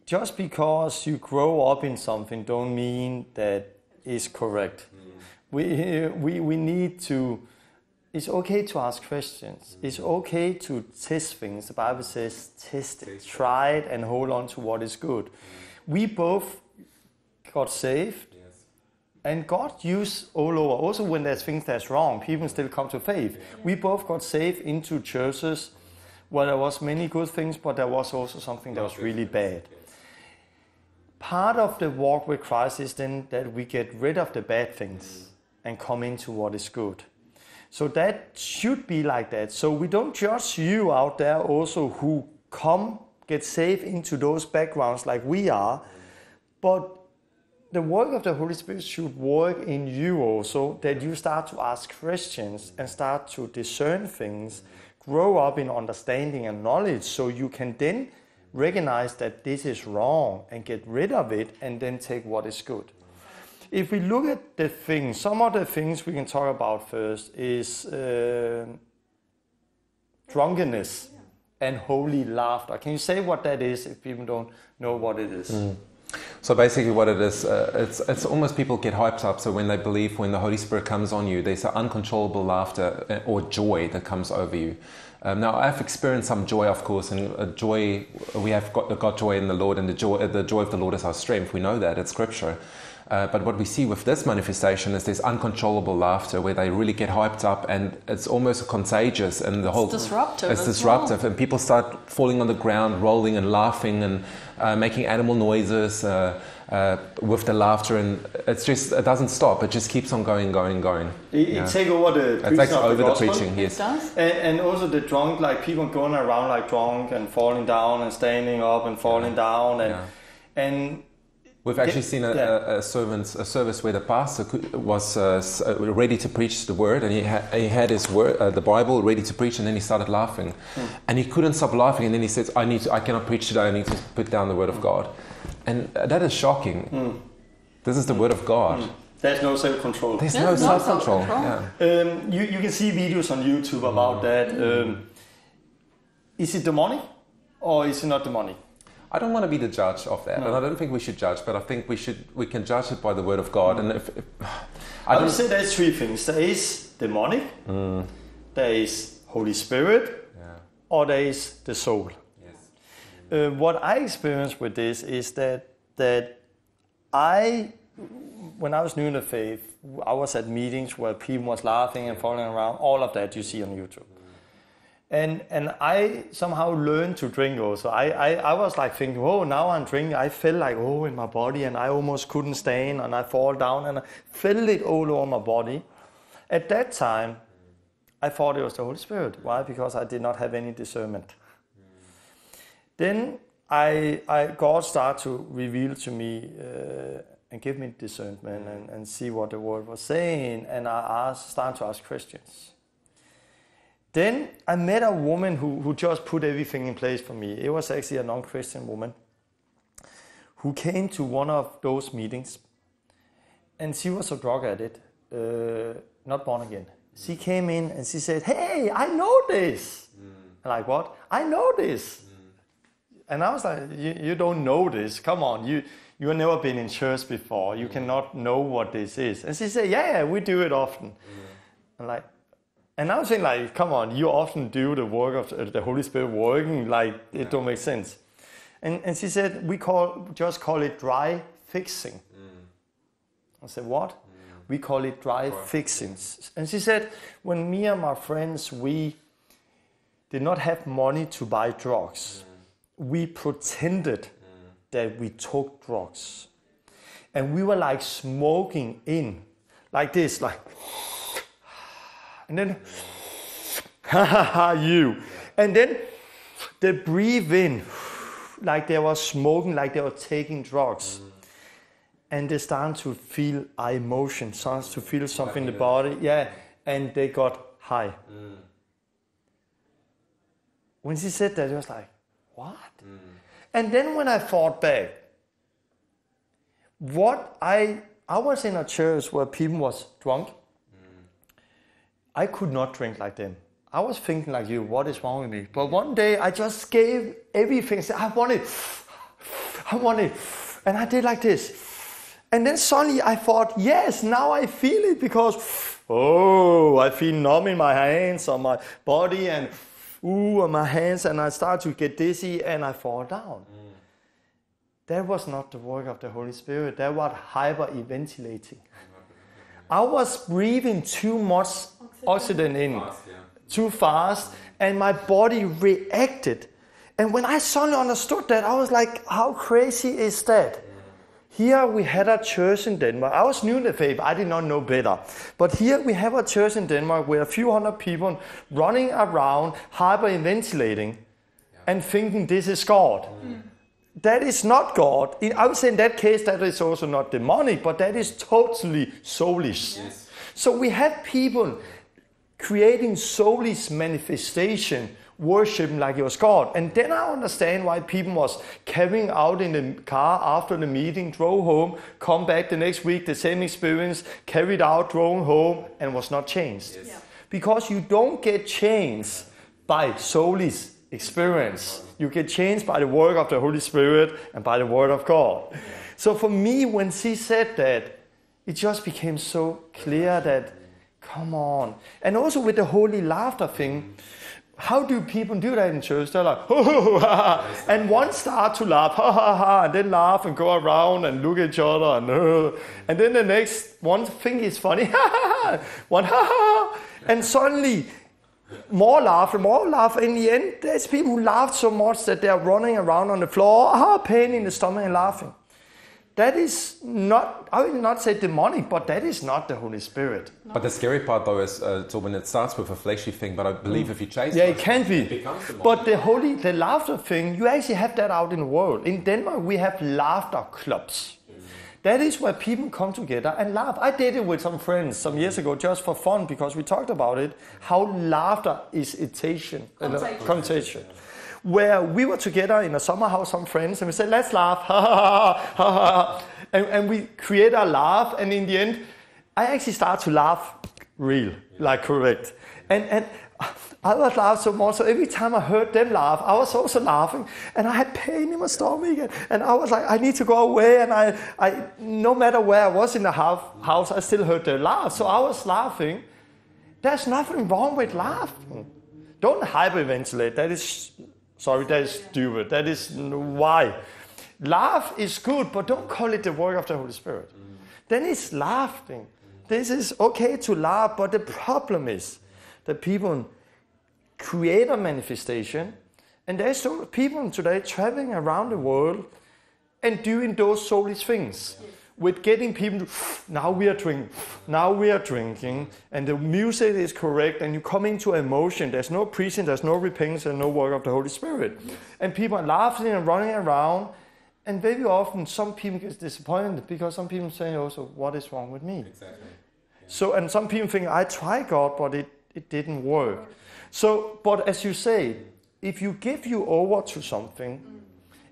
just because you grow up in something don't mean that it's correct. We need to, it's okay to ask questions. It's okay to test things. The Bible says test it, try it, and hold on to what is good. We both got saved, and God used all over. Also when there's things that's wrong, people still come to faith. We both got saved into churches where there was many good things, but there was also something that was really bad. Part of the walk with Christ is then that we get rid of the bad things and come into what is good. So that should be like that. So we don't judge you out there also who get saved into those backgrounds like we are, but the work of the Holy Spirit should work in you also, that you start to ask questions and start to discern things, grow up in understanding and knowledge, so you can then recognize that this is wrong and get rid of it and then take what is good. If we look at the things, some of the things we can talk about first is drunkenness and holy laughter. Can you say what that is if people don't know what it is? So basically what it is, it's almost people get hyped up. So when they believe when the Holy Spirit comes on you, there's an uncontrollable laughter or joy that comes over you. Now I've experienced some joy, of course, and joy, we have got joy in the Lord, and the joy of the Lord is our strength. We know that, it's scripture. But what we see with this manifestation is this uncontrollable laughter where they really get hyped up, and it's almost contagious, and the whole disruptive. It's disruptive, and people start falling on the ground, rolling and laughing and making animal noises with the laughter, and it doesn't stop. It just keeps on going. It takes over the preaching. It takes over the preaching. Yes, it does. And also the drunk, like people going around like drunk and falling down and standing up and falling down and. We've actually seen a service where the pastor was ready to preach the word, and he had his word, the Bible, ready to preach, and then he started laughing, and he couldn't stop laughing, and then he said, "I cannot preach today. I need to put down the word of God," and that is shocking. This is the word of God. There's no self-control. There's no self-control. You can see videos on YouTube about that. Is it demonic, or is it not demonic? I don't want to be the judge of that, and I don't think we should judge, but I think we can judge it by the word of God. And I would say there's three things. There is demonic, there is Holy Spirit, or there is the soul. Yes. What I experienced with this is that when I was new in the faith, I was at meetings where people was laughing and falling around, all of that you see on YouTube. And I somehow learned to drink also. I was like thinking, oh, now I'm drinking. I felt like, oh, in my body, and I almost couldn't stand, and I fall down, and I felt it all over my body. At that time, I thought it was the Holy Spirit. Why? Because I did not have any discernment. Then God started to reveal to me and give me discernment and see what the Word was saying, and I started to ask questions. Then I met a woman who just put everything in place for me. It was actually a non-Christian woman who came to one of those meetings, and she was a drug addict, not born again. She came in and she said, "Hey, I know this." I'm like, "What? I know this." And I was like, you don't know this. Come on, you have never been in church before. You cannot know what this is. And she said, yeah, we do it often. And I was saying, like, come on, you often do the work of the Holy Spirit working, like, it don't make sense. And she said, we just call it dry fixing. I said, what? We call it dry fixing. And she said, when me and my friends, we did not have money to buy drugs, we pretended that we took drugs. And we were like smoking in, like this, like, and then, you. And then they breathe in, like they were smoking, like they were taking drugs. And they started to feel emotion, started to feel something in the body. Yeah, and they got high. When she said that, I was like, what? And then when I thought back, I was in a church where people was drunk. I could not drink like them. I was thinking like you, what is wrong with me? But one day I just gave everything. I said, I want it. And I did like this. And then suddenly I thought, yes, now I feel it because, I feel numb in my hands, on my body, and on my hands, and I start to get dizzy and I fall down. That was not the work of the Holy Spirit. That was hyperventilating. I was breathing too much oxygen in, too fast, and my body reacted. And when I suddenly understood that, I was like, how crazy is that? Here we had a church in Denmark. I was new in the faith, I did not know better. But here we have a church in Denmark with a few hundred people running around, hyperventilating, and thinking this is God. that is not God. I would say in that case that is also not demonic, but that is totally soulish. Yes. So we have people creating soulish manifestation, worshiping like it was God. And then I understand why people was carrying out in the car after the meeting, drove home, come back the next week, the same experience, carried out, drove home, and was not changed. Yes. Yeah. Because you don't get changed by soulish experience. You get changed by the work of the Holy Spirit and by the Word of God. Yeah. So for me, when she said that, it just became so clear that, come on. And also with the holy laughter thing, how do people do that in church? They're like, ho, ho, ho, ha, ha. And one start to laugh, ha, ha, ha, and then laugh and go around and look at each other. And then the next one thing is funny, ha, ha, ha, one, ha, ha, ha. And suddenly, more laughter. In the end, there's people who laugh so much that they're running around on the floor, pain in the stomach and laughing. That is not, I will not say demonic, but that is not the Holy Spirit. No. But the scary part though is so when it starts with a fleshy thing, but I believe if you chase it can be. It becomes demonic. But the laughter thing, you actually have that out in the world. In Denmark, we have laughter clubs. That is where people come together and laugh. I did it with some friends some years ago just for fun because we talked about it, how laughter is contagion. Where we were together in a summer house, some friends, and we said, let's laugh, ha, ha, ha, ha, ha. And we create a laugh, and in the end, I actually start to laugh real, like correct. And I was laughing so much, so every time I heard them laugh, I was also laughing, and I had pain in my stomach, and I was like, I need to go away, and I no matter where I was in the house, I still heard them laugh, so I was laughing. There's nothing wrong with laughing. Don't hyperventilate, that is stupid, that is why. Laugh is good, but don't call it the work of the Holy Spirit. Then it's laughing. This is okay to laugh, but the problem is that people create a manifestation, and there's so people today traveling around the world and doing those soulish things with getting people to, now we are drinking, and the music is correct, and you come into emotion. There's no preaching, there's no repentance, and no work of the Holy Spirit. And people are laughing and running around, and very often some people get disappointed because some people say also, what is wrong with me? Exactly. So, and some people think, I tried God, but it didn't work. So, but as you say, if you give you over to something,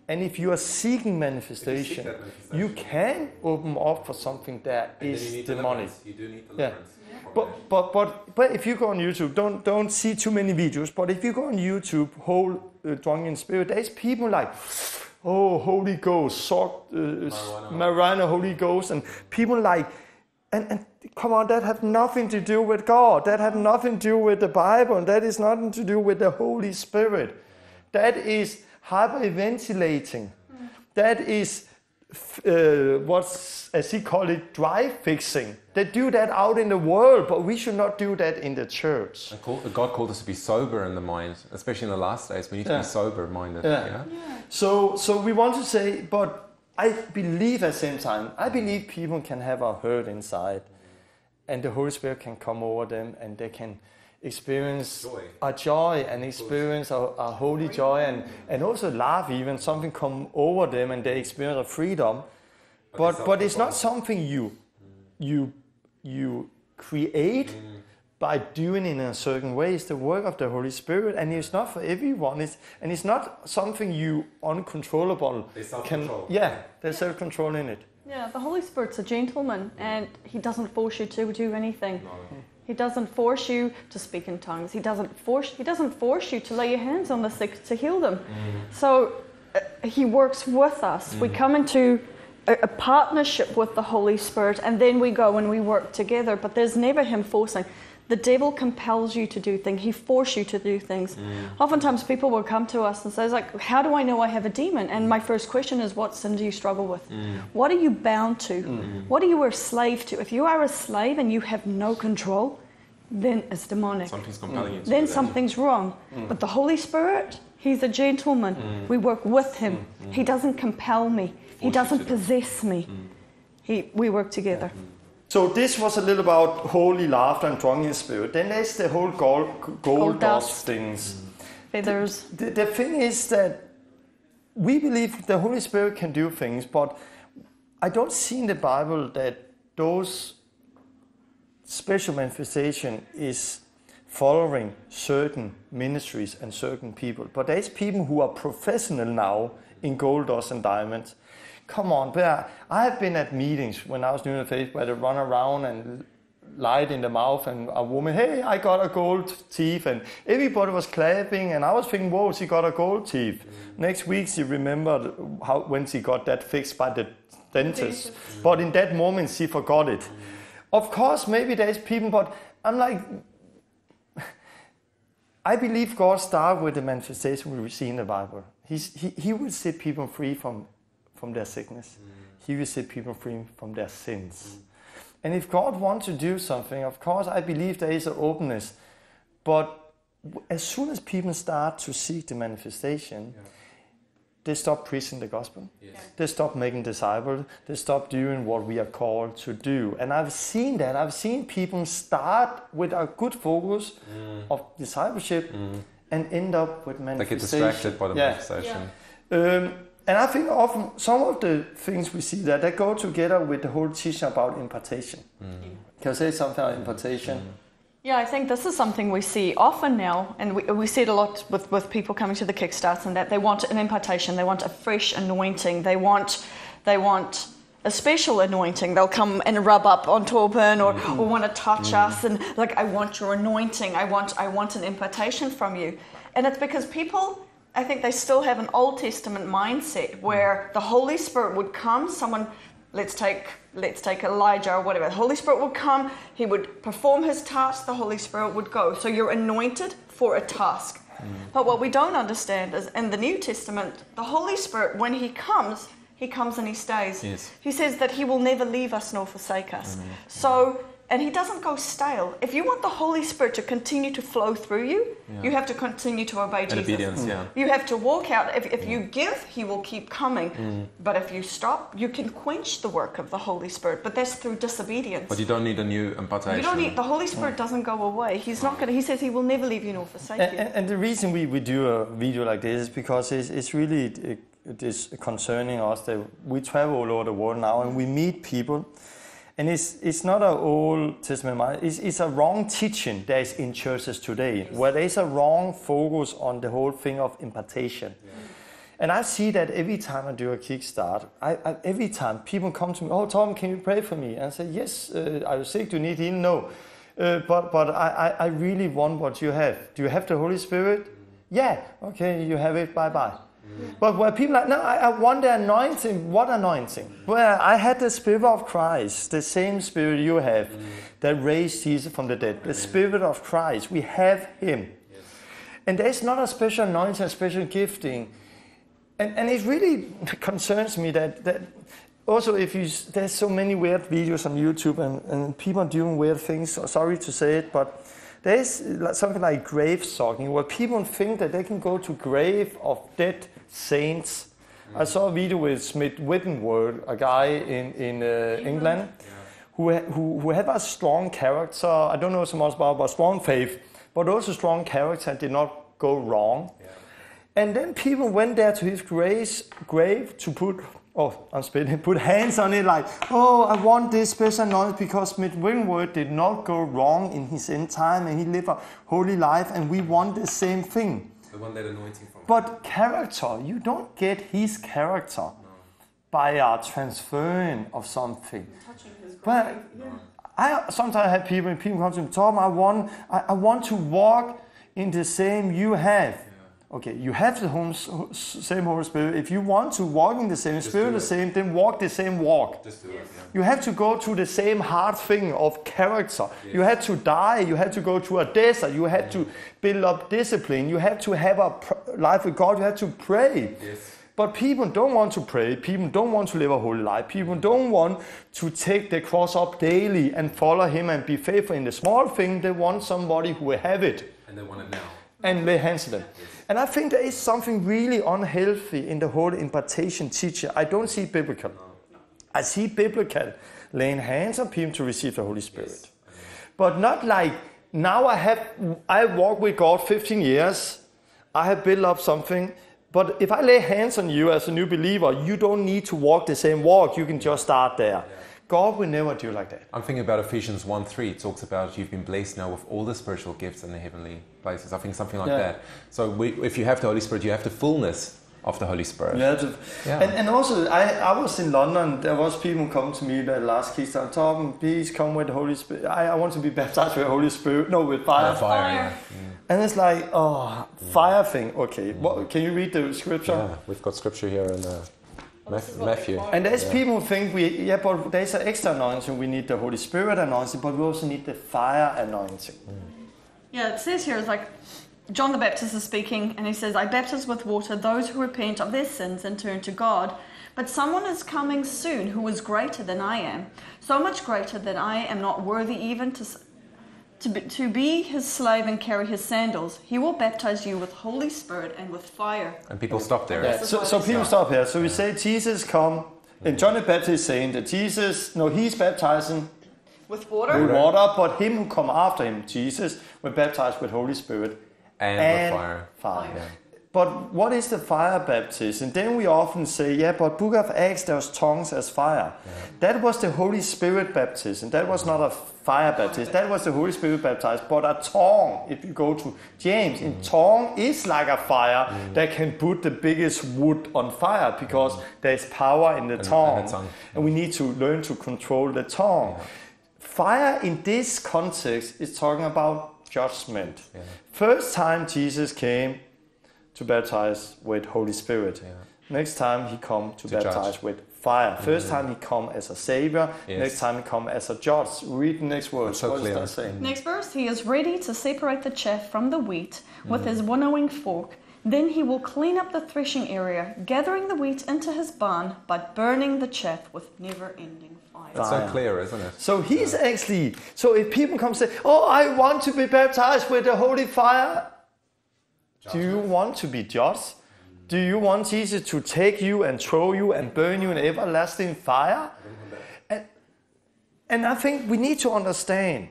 and if you are seeking manifestation, you can open up for something that is demonic. You do need deliverance. But if you go on YouTube, don't see too many videos. But if you go on YouTube, whole drunken spirit, there's people like, oh, Holy Ghost, marijuana, Holy Ghost, and people like, and come on, that have nothing to do with God. That have nothing to do with the Bible, and that is nothing to do with the Holy Spirit. That is hyperventilating. That is what's, as he called it, drive fixing. They do that out in the world, but we should not do that in the church. God called us to be sober in the mind, especially in the last days. We need to be sober-minded. Yeah. So we want to say, but I believe at the same time, I believe people can have a hurt inside, and the Holy Spirit can come over them, and they can experience a joy and experience a holy joy, and also laugh even, something come over them and they experience a freedom. But it's not something you create by doing it in a certain way. It's the work of the Holy Spirit, and it's not for everyone. It's not something you uncontrollable can. There's self-control in it. Yeah, the Holy Spirit's a gentleman, and he doesn't force you to do anything. No. He doesn't force you to speak in tongues. He doesn't force you to lay your hands on the sick to heal them. So he works with us. We come into a partnership with the Holy Spirit, and then we go and we work together. But there's never him forcing. The devil compels you to do things. He forces you to do things. Oftentimes people will come to us and say, like, how do I know I have a demon? And my first question is, what sin do you struggle with? What are you bound to? What are you a slave to? If you are a slave and you have no control, then it's demonic. Something's compelling you. Then something's wrong. But the Holy Spirit, he's a gentleman. We work with him. He doesn't compel me. He doesn't possess me. We work together. So this was a little about holy laughter and drunken spirit. Then there's the whole gold dust things. Feathers. The thing is that we believe the Holy Spirit can do things, but I don't see in the Bible that those special manifestation is following certain ministries and certain people. But there's people who are professional now in gold, dust and diamonds. Come on, but I have been at meetings when I was doing the faith where they run around and light in the mouth and a woman, hey, I got a gold teeth, and everybody was clapping and I was thinking, whoa, she got a gold teeth. Next week she remembered when she got that fixed by the dentist, but in that moment she forgot it. Of course, maybe there's people, but I'm like, I believe God started with the manifestation we see in the Bible. He will set people free from their sickness. He will set people free from their sins. And if God wants to do something, of course, I believe there is an openness. But as soon as people start to seek the manifestation, they stop preaching the gospel. Yes. They stop making disciples. They stop doing what we are called to do. And I've seen that. I've seen people start with a good focus of discipleship and end up with manifestation. They get distracted by the manifestation. And I think often some of the things we see that they go together with the whole teaching about impartation. Can I say something about impartation? Yeah, I think this is something we see often now, and we see it a lot with people coming to the Kickstarts, and that they want an impartation, they want a fresh anointing, they want a special anointing. They'll come and rub up on Torben or want to touch us, and like, I want your anointing, I want an impartation from you. And it's because people, I think they still have an Old Testament mindset where the Holy Spirit would come, someone, let's take Elijah or whatever. The Holy Spirit would come, he would perform his task, the Holy Spirit would go. So you're anointed for a task. But what we don't understand is in the New Testament, the Holy Spirit, when he comes and he stays. Yes. He says that he will never leave us nor forsake us. So, and he doesn't go stale. If you want the Holy Spirit to continue to flow through you, you have to continue to obey Jesus. Obedience, You have to walk out. If you give, he will keep coming. But if you stop, you can quench the work of the Holy Spirit. But that's through disobedience. But you don't need a new impartation. You don't need, the Holy Spirit doesn't go away. He's not going to, he says he will never leave you nor forsake you. And the reason we do a video like this is because it's really it is concerning us that we travel all over the world now and we meet people. And it's not an Old Testament mind. It's a wrong teaching that is in churches today, where there is a wrong focus on the whole thing of impartation. And I see that every time I do a Kickstart, every time people come to me, oh, Tom, can you pray for me? And I say, yes, are you sick? Do you need healing? No. But I really want what you have. Do you have the Holy Spirit? Yeah. Okay, you have it. Bye-bye. But where people are like, no, I want the anointing. What anointing? Well, I had the Spirit of Christ, the same Spirit you have that raised Jesus from the dead. The Spirit of Christ, we have Him. Yes. And there's not a special anointing, a special gifting. And it really concerns me that also there's so many weird videos on YouTube and people are doing weird things. Sorry to say it, but there's something like grave stalking, where people think that they can go to grave of dead saints. I saw a video with Smith Wigglesworth, a guy in England, who had a strong character. I don't know so much about, but strong faith, but also strong character and did not go wrong. Yeah. And then people went there to his grave to put hands on it like, oh, I want this special anointing because Smith Wigglesworth did not go wrong in his end time and he lived a holy life and we want the same thing. The one that anointing from. But character, you don't get his character by a transferring of something. Touching his grave. But I sometimes have people come to me, Tom, I want to walk in the same you have. Okay, you have the same Holy Spirit. If you want to walk in the same Spirit, then walk the same walk. Just do it, You have to go through the same hard thing of character. Yes. You had to die. You had to go through a desert. You had to build up discipline. You had to have a life with God. You had to pray. Yes. But people don't want to pray. People don't want to live a holy life. People don't want to take the cross up daily and follow Him and be faithful in the small thing. They want somebody who will have it. And they want it now. And lay hands on them. Yes. And I think there is something really unhealthy in the whole impartation teaching. I don't see biblical. No. I see biblical laying hands on people to receive the Holy Spirit. Yes. But not like, now I walk with God 15 years. I have built up something. But if I lay hands on you as a new believer, you don't need to walk the same walk. You can just start there. God will never do like that. I'm thinking about Ephesians 1:3. It talks about you've been blessed now with all the spiritual gifts in the heavenly places. I think something like that. So if you have the Holy Spirit, you have the fullness of the Holy Spirit. And also, I was in London. There was people come to me that last Kickstart, Tom, please come with the Holy Spirit. I want to be baptized with the Holy Spirit. No, with fire. Fire. And it's like, fire thing. Okay, can you read the scripture? Yeah, we've got scripture here in Matthew. And there's people who think but there's an extra anointing. We need the Holy Spirit anointing, but we also need the fire anointing. Yeah, it says here, it's like, John the Baptist is speaking, and he says, I baptize with water those who repent of their sins and turn to God. But someone is coming soon who is greater than I am, so much greater that I am not worthy even to be his slave and carry his sandals. He will baptize you with Holy Spirit and with fire. And people stop there. Yeah. So people stop here. So we say Jesus come, and John the Baptist is saying that he's baptizing with water, but him who come after him, Jesus, will baptize with Holy Spirit and with fire. Yeah. But what is the fire baptism? Then we often say, but Book of Acts, there was tongues as fire. Yeah. That was the Holy Spirit baptism. That was not a fire baptism. That was the Holy Spirit baptized. But a tongue, if you go to James, in tongue is like a fire that can put the biggest wood on fire because there's power in the tongue. And we need to learn to control the tongue. Yeah. Fire in this context is talking about judgment. Yeah. First time Jesus came to baptize with Holy Spirit. Yeah. Next time he come to baptize judge. With fire. First time he come as a savior. Yes. Next time he come as a judge. Read the next verse. So what does that say? Next verse, he is ready to separate the chaff from the wheat with his winnowing fork. Then he will clean up the threshing area, gathering the wheat into his barn, but burning the chaff with never-ending fire. It's so clear, isn't it? So he's actually, so if people come and say, I want to be baptized with the holy fire, do you want to be judged? Do you want Jesus to take you and throw you and burn you in everlasting fire? And I think we need to understand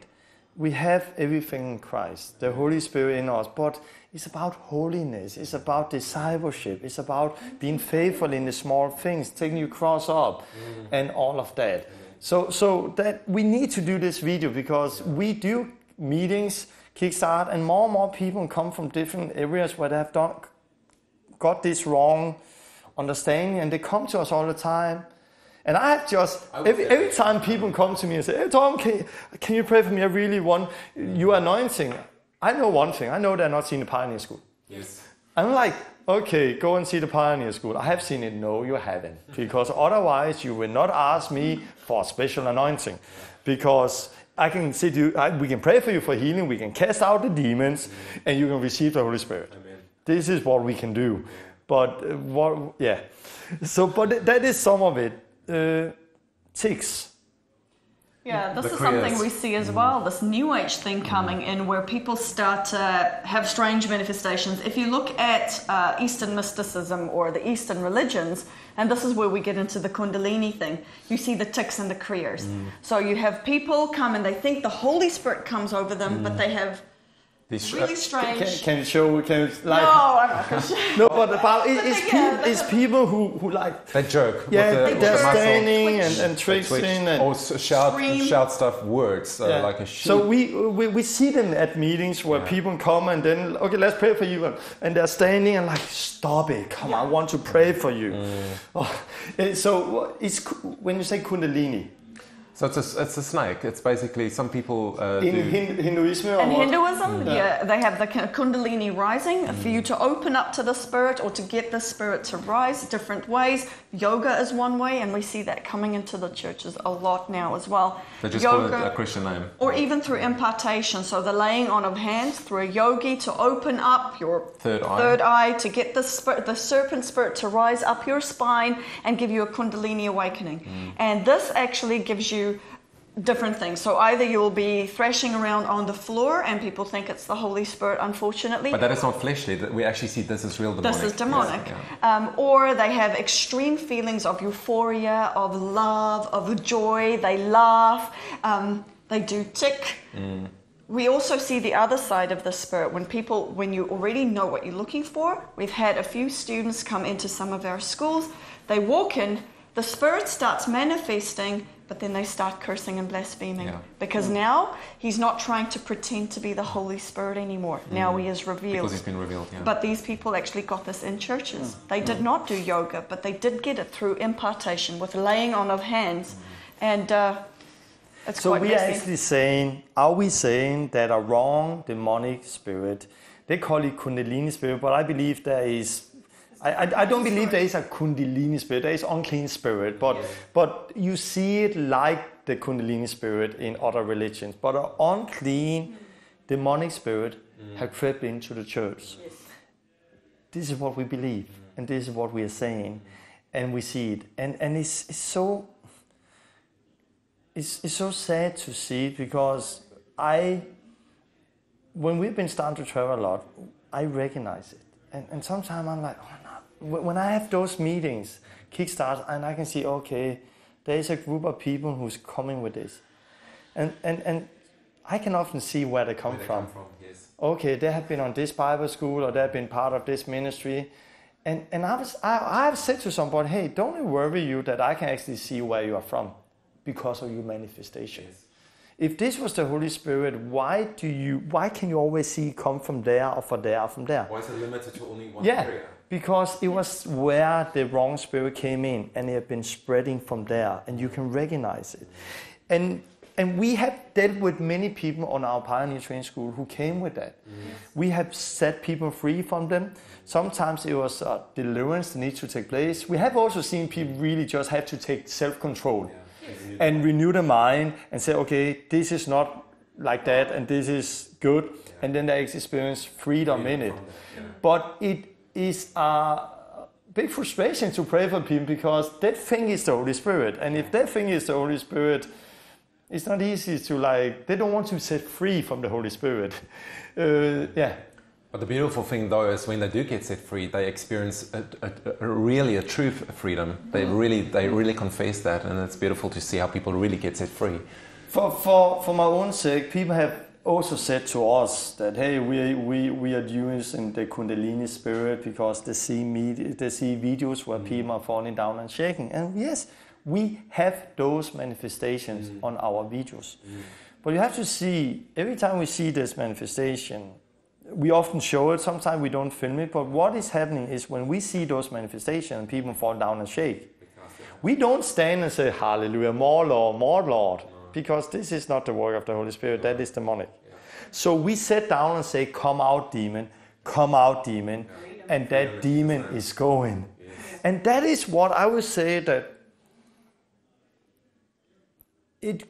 we have everything in Christ, the Holy Spirit in us, but it's about holiness, it's about discipleship, it's about being faithful in the small things, taking your cross up and all of that. So that we need to do this video because we do meetings, Kickstart, and more people come from different areas where they have got this wrong understanding, and they come to us all the time. And I have just, every time people come to me and say, hey Tom, can you pray for me? I really want your anointing. I know one thing, I know they're not seeing the Pioneer School. Yes. I'm like, okay, go and see the Pioneer School. I have seen it. No, you haven't. Because otherwise you will not ask me for a special anointing. Because I can say to you, we can pray for you for healing, we can cast out the demons, and you can receive the Holy Spirit. Amen. This is what we can do. But but that is some of it. Ticks. Yeah, this is something we see as well, this New Age thing coming in where people start to have strange manifestations. If you look at Eastern mysticism or the Eastern religions, and this is where we get into the Kundalini thing, you see the ticks and the kriyas. So you have people come and they think the Holy Spirit comes over them, but they have really strange. Can you show? No, I'm not going to show. No, but about it's people who like they jerk. They're standing and tricking and or shout stuff words like a sheep. So we see them at meetings where people come and then let's pray for you, and they're standing and like stop it, come on, I want to pray for you. So it's when you say Kundalini. So it's a snake. It's basically some people Hinduism. In Hinduism, they have the Kundalini rising for you to open up to the spirit or to get the spirit to rise different ways. Yoga is one way, and we see that coming into the churches a lot now as well. They just call it a Christian name. Or even through impartation, so the laying on of hands through a yogi to open up your third eye to get the serpent spirit to rise up your spine and give you a Kundalini awakening. And this actually gives you different things. So either you'll be thrashing around on the floor and people think it's the Holy Spirit, unfortunately. But that is not fleshly. We actually see this as real demonic. This is demonic. Yes. Or they have extreme feelings of euphoria, of love, of joy. They laugh. They do tick. we also see the other side of the Spirit. When you already know what you're looking for, we've had a few students come into some of our schools. They walk in, the Spirit starts manifesting, but then they start cursing and blaspheming. Yeah. Because now he's not trying to pretend to be the Holy Spirit anymore. Now he is revealed. Because he's been revealed, yeah. But these people actually got this in churches. They did not do yoga, but they did get it through impartation with laying on of hands. And it's So quite we are messy. actually saying, are we saying that a wrong demonic spirit, they call it Kundalini spirit, but I believe there is, I don't believe there is a Kundalini spirit, there is unclean spirit, but you see it like the Kundalini spirit in other religions, but an unclean demonic spirit have crept into the church. Yes. This is what we believe, and this is what we are saying, and we see it, and it's so sad to see it, because when we've been starting to travel a lot, I recognize it, and sometimes I'm like, oh no. When I have those meetings, Kickstart, and I can see, okay, there is a group of people who's coming with this, and I can often see where they come from. Yes. Okay, they have been on this Bible school, or they have been part of this ministry, and I have said to somebody, hey, don't it worry you that I can actually see where you are from because of your manifestation. Yes. If this was the Holy Spirit, why can you always see it come from there or from there or from there? Why is it limited to only one Yeah, area? because it was where the wrong spirit came in, and it had been spreading from there, and you can recognize it. And we have dealt with many people on our Pioneer Training School who came with that. We have set people free from them. Sometimes it was deliverance that needs to take place. We have also seen people really just have to take self-control and renew the mind and say, okay, this is not like that, and this is good, and then they experience freedom in it. But it is a big frustration to pray for people, because that thing is the Holy Spirit, and if that thing is the Holy Spirit, it's not easy to they don't want to set free from the Holy Spirit. But the beautiful thing, though, is when they do get set free, they experience a true freedom. They really confess that, and it's beautiful to see how people really get set free. For my own sake, people have also said to us that, hey, we are using the Kundalini spirit because they see videos where people are falling down and shaking. And yes, we have those manifestations on our videos. But you have to see, every time we see this manifestation, we often show it, sometimes we don't film it, but what is happening is when we see those manifestations and people fall down and shake, we don't stand and say, hallelujah, more Lord, because this is not the work of the Holy Spirit, that is demonic. So we sit down and say, come out demon, and that demon is going. And that is what I would say that it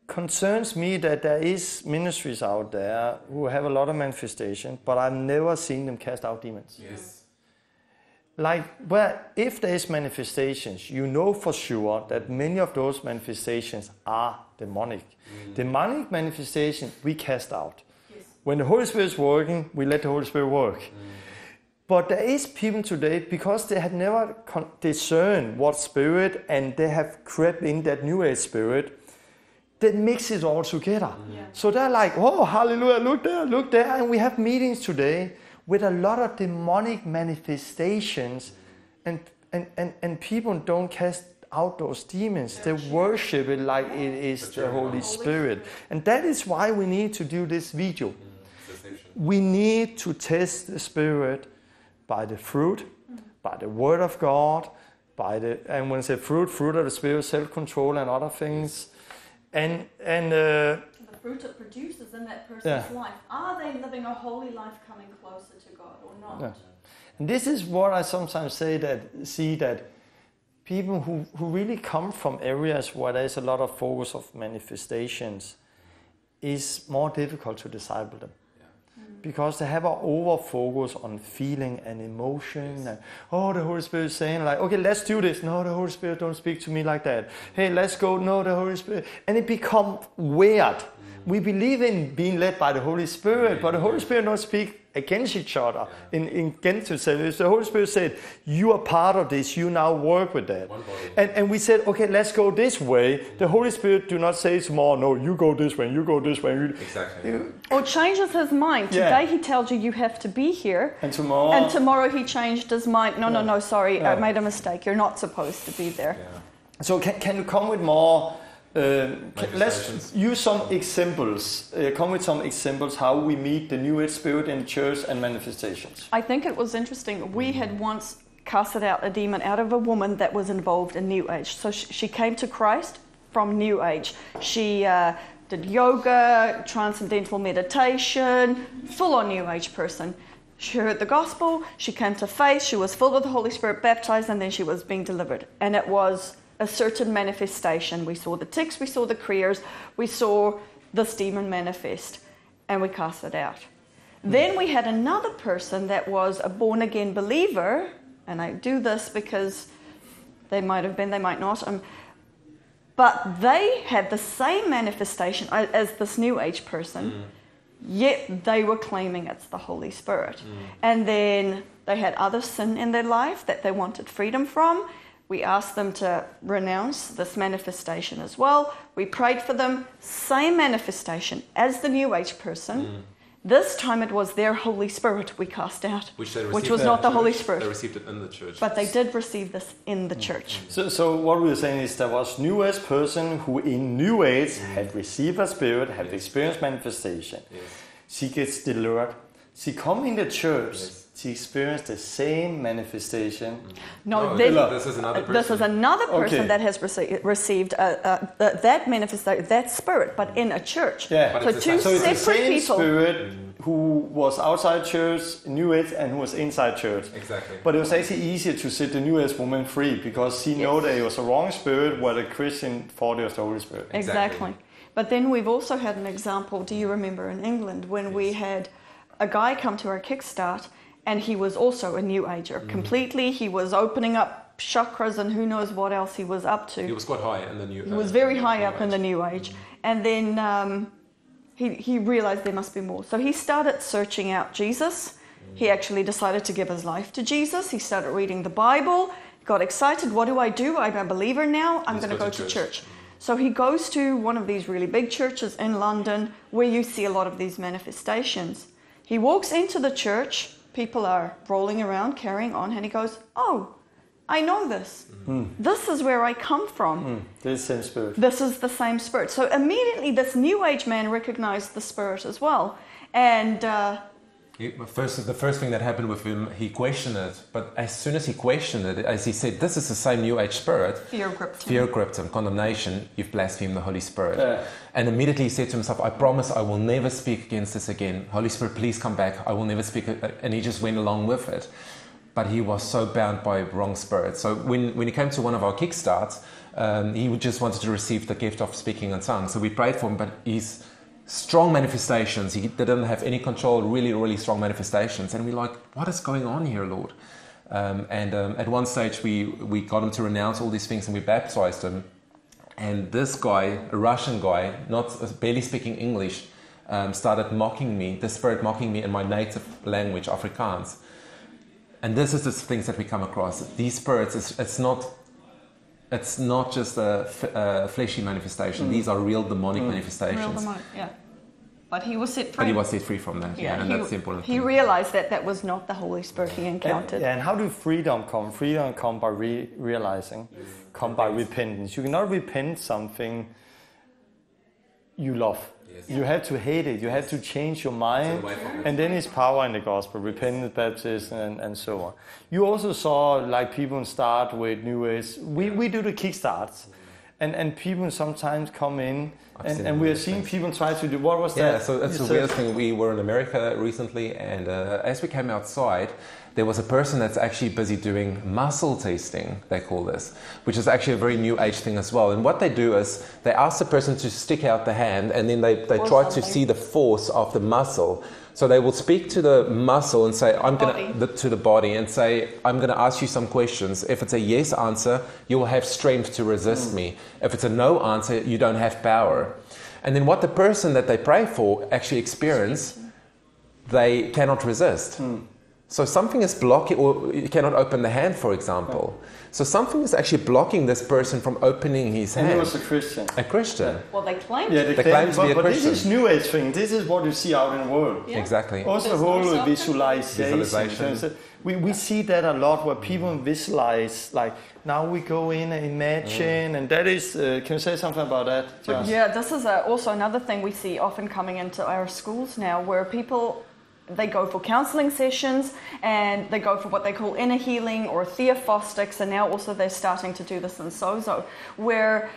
concerns me that there is ministries out there who have a lot of manifestation, but I've never seen them cast out demons. Yes. If there is manifestations, you know for sure that many of those manifestations are demonic. Demonic manifestation we cast out. Yes. When the Holy Spirit is working, we let the Holy Spirit work. But there is people today, because they have never discerned what spirit, and they have crept in that New Age spirit, that mix it all together. So they're like, oh, hallelujah, look there. And we have meetings today with a lot of demonic manifestations, and people don't cast out those demons. They worship it like it is the Holy Spirit. And that is why we need to do this video. We need to test the Spirit by the fruit, by the Word of God, and when I say fruit of the Spirit, self-control and other things. And the fruit it produces in that person's life. Are they living a holy life coming closer to God or not? Yeah. And this is what I sometimes see that people who really come from areas where there's a lot of focus of manifestations, is more difficult to disciple them. Because they have an over focus on feeling and emotion. And, the Holy Spirit is saying okay, let's do this. No, the Holy Spirit don't speak to me like that. Hey, let's go. No, the Holy Spirit. And it becomes weird we believe in being led by the Holy Spirit, but the Holy Spirit don't speak against each other. Against itself. The Holy Spirit said, you are part of this, you now work with that. And we said, okay, let's go this way. The Holy Spirit do not say tomorrow, no, you go this way, you go this way. Exactly. Or changes his mind. Today he tells you have to be here. And tomorrow he changed his mind. No, sorry, I made a mistake. You're not supposed to be there. Yeah. So can you come with more... let's use some examples. Come with some examples how we meet the New Age spirit in church and manifestations. I think it was interesting. We had once casted out a demon out of a woman that was involved in New Age. So she came to Christ from New Age. She did yoga, transcendental meditation, full-on New Age person. She heard the gospel, she came to faith, she was filled with the Holy Spirit, baptized, and then she was being delivered. And it was a certain manifestation. We saw the ticks, we saw the criers, we saw this demon manifest, and we cast it out. Then we had another person that was a born-again believer, and I do this because they might have been, they might not, but they had the same manifestation as this New Age person, yet they were claiming it's the Holy Spirit. And then they had other sin in their life that they wanted freedom from. We asked them to renounce this manifestation as well. We prayed for them. Same manifestation as the New Age person. This time it was their Holy Spirit we cast out, which was not the Holy Spirit. They received it in the church. But they did receive this in the church. So what we were saying is there was New Age person who in New Age had received a spirit, had experienced manifestation. She gets delivered. She come in the church. She experienced the same manifestation. No, this is another person. This is another person that has received that manifestation, that spirit, but in a church. Yeah. So two so it's the separate same people. spirit who was outside church, New Age, and who was inside church. Exactly. But it was actually easier to set the New Age woman free because she knew that it was a wrong spirit, while the Christian thought it was the Holy Spirit. Exactly. But then we've also had an example, do you remember in England, when we had a guy come to our Kickstart, and he was also a New Ager. Completely, he was opening up chakras and who knows what else he was up to. He was quite high in the New Age. He was very high up in the New Age. And then he realized there must be more. So he started searching out Jesus. He actually decided to give his life to Jesus. He started reading the Bible, got excited. What do? I'm a believer now. I'm going to go to church. So he goes to one of these really big churches in London where you see a lot of these manifestations. He walks into the church. People are rolling around, carrying on, and he goes, oh, I know this. This is where I come from. This same spirit. This is the same spirit. So immediately this New Age man recognized the spirit as well. And the first thing that happened with him, he questioned it. But as soon as he questioned it, as he said, this is the same New Age spirit. Fear gripped him. Fear gripped him. Condemnation. You've blasphemed the Holy Spirit. Yeah. And immediately he said to himself, I promise I will never speak against this again. Holy Spirit, please come back. I will never speak. And he just went along with it. But he was so bound by wrong spirits. So when he came to one of our Kickstarts, he just wanted to receive the gift of speaking in tongues. So we prayed for him, but he's strong manifestations. He didn't have any control, really, really strong manifestations. And we're like, what is going on here, Lord? At one stage, we got him to renounce all these things and we baptized him. And this guy, a Russian guy, barely speaking English, started mocking me, the spirit mocking me in my native language, Afrikaans. And this is the things that we come across. These spirits, it's not just a fleshy manifestation. These are real demonic manifestations. real demonic, yeah. But he was set free. But he was set free from that, and that's the important thing. He realized that was not the Holy Spirit he encountered. And how do freedom come? Freedom come by realizing, come by repentance. You cannot repent something you love. You have to hate it. You have to change your mind. And then it's power in the gospel, repentance, baptism, and so on. You also saw like people start with New Age. We do the Kickstarts. And people sometimes come in and we are seeing people try to do, what was that? Yeah, so it's a weird thing. We were in America recently and as we came outside, there was a person that's actually busy doing muscle testing, they call this, which is actually a very New Age thing as well. And what they do is they ask the person to stick out the hand and then they try to see the force of the muscle. So they will speak to the muscle and say, to the body and say, I'm going to ask you some questions. If it's a yes answer, you will have strength to resist me. If it's a no answer, you don't have power. And then what the person that they pray for actually experience, they cannot resist. So something is blocking, or you cannot open the hand, for example. So something is actually blocking this person from opening his hand. And he was a Christian. A Christian. Well, they claim Yeah, to. they claim to be a but Christian. this is New Age thing. This is what you see out in the world. Yeah. Exactly. Also, the There's no whole self-control. visualization. We see that a lot where people visualize, like, now we go in and imagine, and that is, can you say something about that, Josh? Yeah, this is also another thing we see often coming into our schools now, where people, they go for counseling sessions and they go for what they call inner healing or theophostics, and now also they're starting to do this in Sozo, where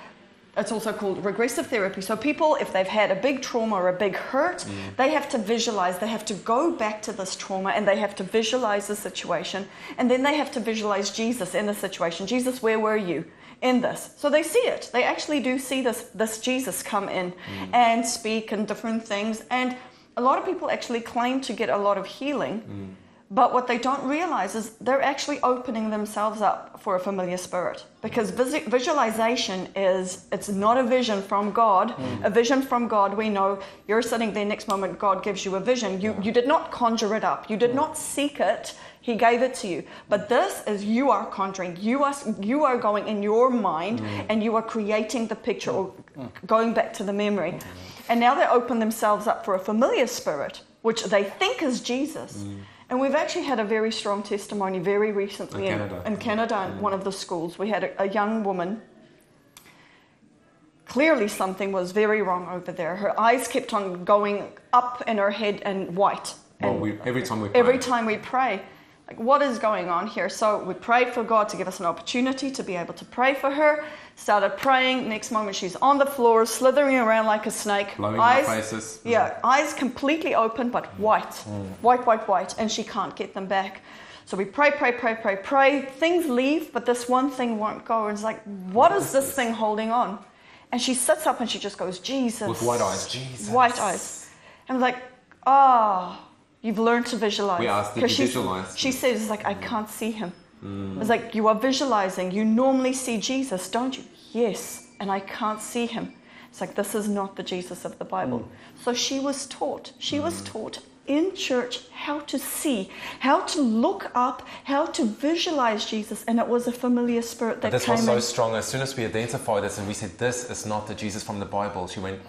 it's also called regressive therapy. So people, if they've had a big trauma or a big hurt, they have to visualize, they have to go back to this trauma and they have to visualize the situation, and then they have to visualize Jesus in the situation. Jesus, where were you in this? So they see it. They actually do see this Jesus come in and speak and different things. And a lot of people actually claim to get a lot of healing, but what they don't realize is they're actually opening themselves up for a familiar spirit, because visualization it's not a vision from God. A vision from God, we know you're sitting there, next moment God gives you a vision. You did not conjure it up. You did not seek it. He gave it to you. But this is, you are conjuring. You are going in your mind and you are creating the picture or going back to the memory. And now they open themselves up for a familiar spirit, which they think is Jesus. And we've actually had a very strong testimony very recently in Canada, in one of the schools. We had a young woman. Clearly something was very wrong over there. Her eyes kept on going up in her head and white. Well, And every time we pray. every time we pray, like, what is going on here? So we prayed for God to give us an opportunity to be able to pray for her. Started praying. Next moment, she's on the floor, slithering around like a snake. Blowing our faces. Yeah, eyes completely open, but white. White. And she can't get them back. So we pray. Things leave, but this one thing won't go. And it's like, what is this thing holding on? And she sits up and she just goes, Jesus. With white eyes. Jesus. White eyes. And I'm like, you've learned to visualize. We asked, did you visualize? She says, like, I can't see him. It's like, you are visualizing. You normally see Jesus, don't you? Yes. And I can't see him. It's like, this is not the Jesus of the Bible. So she was taught. She was taught in church how to see, how to look up, how to visualize Jesus. And it was a familiar spirit that This came was so in. strong. As soon as we identified this and we said, this is not the Jesus from the Bible, she went,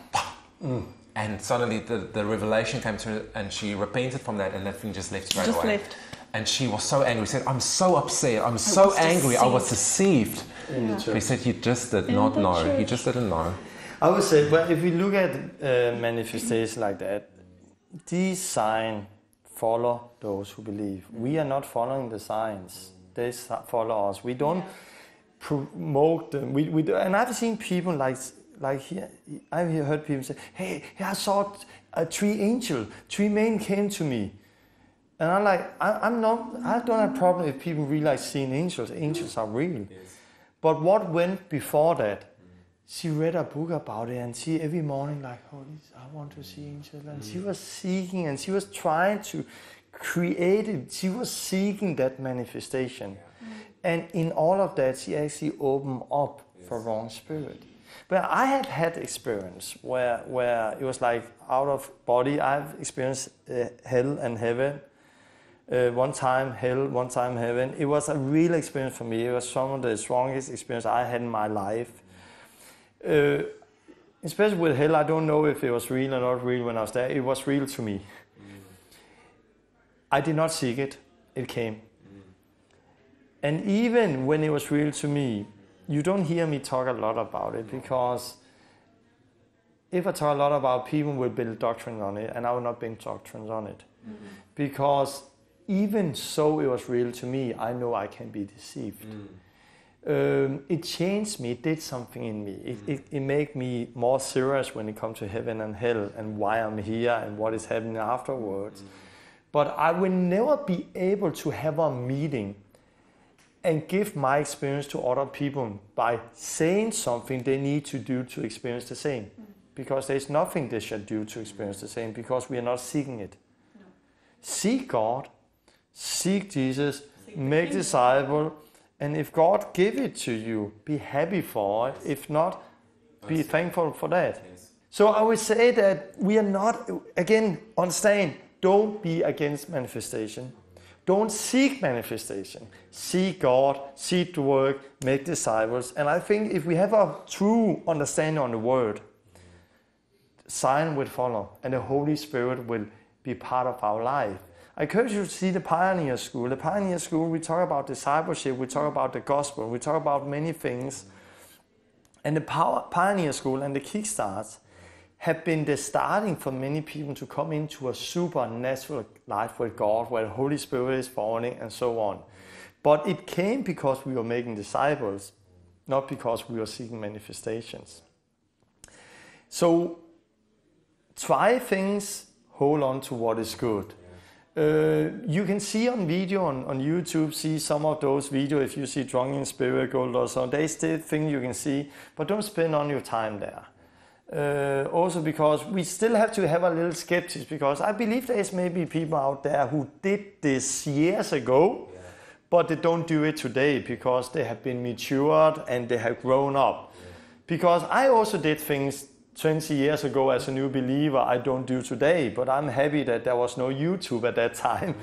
and suddenly the revelation came to her, and she repented from that, and that thing just left straight away. Left. And she was so angry. She said, I'm so upset. I'm so angry. I was deceived. In the church. He said, you just did In not the know. You church. just didn't know. I would say, well, if we look at manifestations like that, these signs follow those who believe. We are not following the signs. They follow us. We don't promote them. We do, and I've seen people like here. I've heard people say, hey, I saw 3 angels. 3 men came to me. And I'm like, I don't have a problem if people realize seeing angels. Angels are real. Yes. But what went before that? She read a book about it, and she every morning like, I want to see angels. And she was seeking, and she was trying to create it. She was seeking that manifestation. And in all of that, she actually opened up for wrong spirit. But I have had experience where it was like out of body. I've experienced hell and heaven. One time hell, one time heaven. It was a real experience for me. It was some of the strongest experience I had in my life. Especially with hell, I don't know if it was real or not real when I was there. It was real to me. I did not seek it. It came. And even when it was real to me, you don't hear me talk a lot about it, because if I talk a lot about, people will build doctrine on it, and I will not build doctrines on it. Because even so it was real to me, I know I can be deceived. It changed me, it did something in me. It made me more serious when it comes to heaven and hell, and why I'm here and what is happening afterwards. But I will never be able to have a meeting and give my experience to other people by saying something they need to do to experience the same. Because there's nothing they should do to experience the same, because we are not seeking it. No. Seek God, seek Jesus, make disciples, and if God give it to you, be happy for it. If not, be thankful for that. Yes. So I would say that we are not, again, understand, don't be against manifestation. Don't seek manifestation. Seek God, seek the work, make disciples. And I think if we have a true understanding on the word, sign will follow and the Holy Spirit will be part of our life. I encourage you to see the Pioneer School. The Pioneer School, we talk about discipleship, we talk about the gospel, we talk about many things. And the Pioneer School and the Kickstarts have been the starting for many people to come into a supernatural life with God, where the Holy Spirit is falling and so on. But it came because we were making disciples, not because we were seeking manifestations. So try things, hold on to what is good. You can see on video on YouTube, see some of those videos. If you see Drunk in Spirit, Gold or so, there's still things you can see, but don't spend on your time there. Also because we still have to have a little skeptics, because I believe there's maybe people out there who did this years ago, but they don't do it today because they have been matured and they have grown up. Because I also did things 20 years ago as a new believer I don't do today, but I'm happy that there was no YouTube at that time.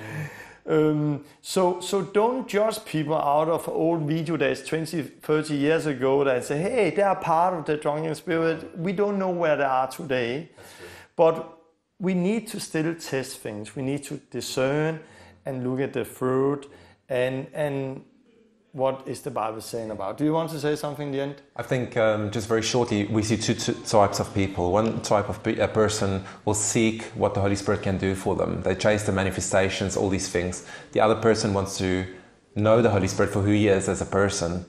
So don't judge people out of old video that's 20, 30 years ago that say, hey, they are part of the Drunken Spirit. We don't know where they are today. But we need to still test things. We need to discern and look at the fruit and what is the Bible saying about. Do you want to say something in the end? I think just very shortly, we see two types of people. One type of a person will seek what the Holy Spirit can do for them. They chase the manifestations, all these things. The other person wants to know the Holy Spirit for who he is as a person.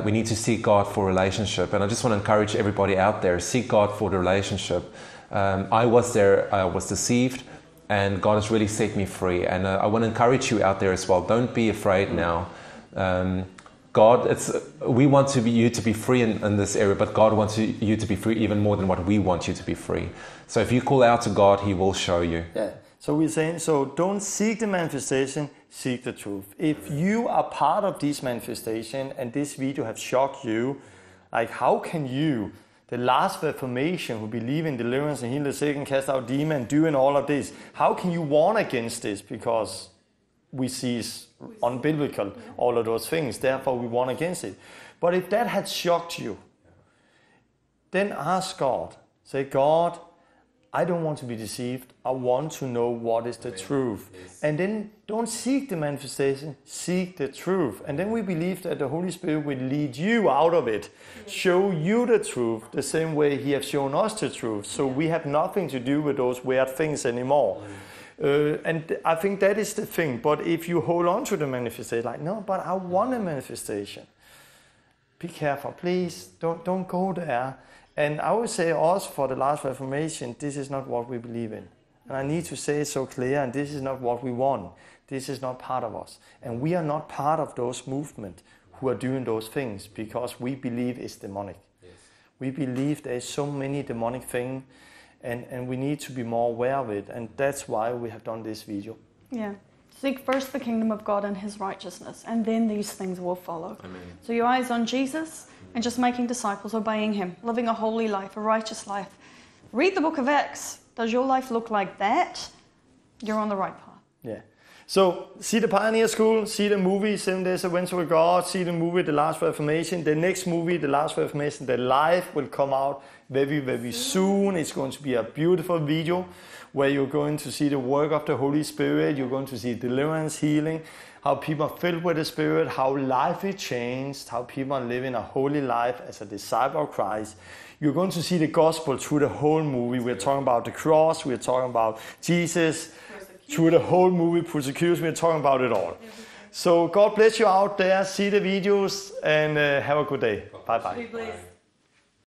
We need to seek God for relationship. And I just want to encourage everybody out there, seek God for the relationship. I was there, I was deceived, and God has really set me free. And I want to encourage you out there as well. Don't be afraid now. God, we want you to be free in this area, but God wants you to be free even more than what we want you to be free. So if you call out to God, He will show you. Yeah. So we're saying, so don't seek the manifestation, seek the truth. If you are part of this manifestation and this video has shocked you, like how can you, the last Reformation who believe in deliverance and heal the sick and cast out demons, doing all of this, how can you warn against this? Because we see is unbiblical, all of those things. Therefore, we warn against it. But if that had shocked you, then ask God. Say, God, I don't want to be deceived. I want to know what is the truth. And then don't seek the manifestation, seek the truth. And then we believe that the Holy Spirit will lead you out of it, show you the truth, the same way He has shown us the truth. So we have nothing to do with those weird things anymore. And I think that is the thing. But if you hold on to the manifestation, like, no, but I want a manifestation. Be careful, please. Don't go there. And I would say also for the last Reformation, this is not what we believe in. And I need to say it so clear, and this is not what we want. This is not part of us. And we are not part of those movements who are doing those things because we believe it's demonic. Yes. We believe there's so many demonic things. And we need to be more aware of it. And that's why we have done this video. Yeah. Seek first the kingdom of God and His righteousness, and then these things will follow. Amen. So your eyes on Jesus and just making disciples, obeying Him, living a holy life, a righteous life. Read the book of Acts. Does your life look like that? You're on the right path. Yeah. So see the Pioneer School, see the movie 7 Days Adventure with God, see the movie The Last Reformation. The next movie, The Last Reformation, the live will come out very, very soon. It's going to be a beautiful video where you're going to see the work of the Holy Spirit. You're going to see deliverance, healing, how people are filled with the Spirit, how life is changed, how people are living a holy life as a disciple of Christ. You're going to see the gospel through the whole movie. We're talking about the cross. We're talking about Jesus. Through the whole movie, persecution, we're talking about it all. So God bless you out there. See the videos and have a good day. Bye-bye.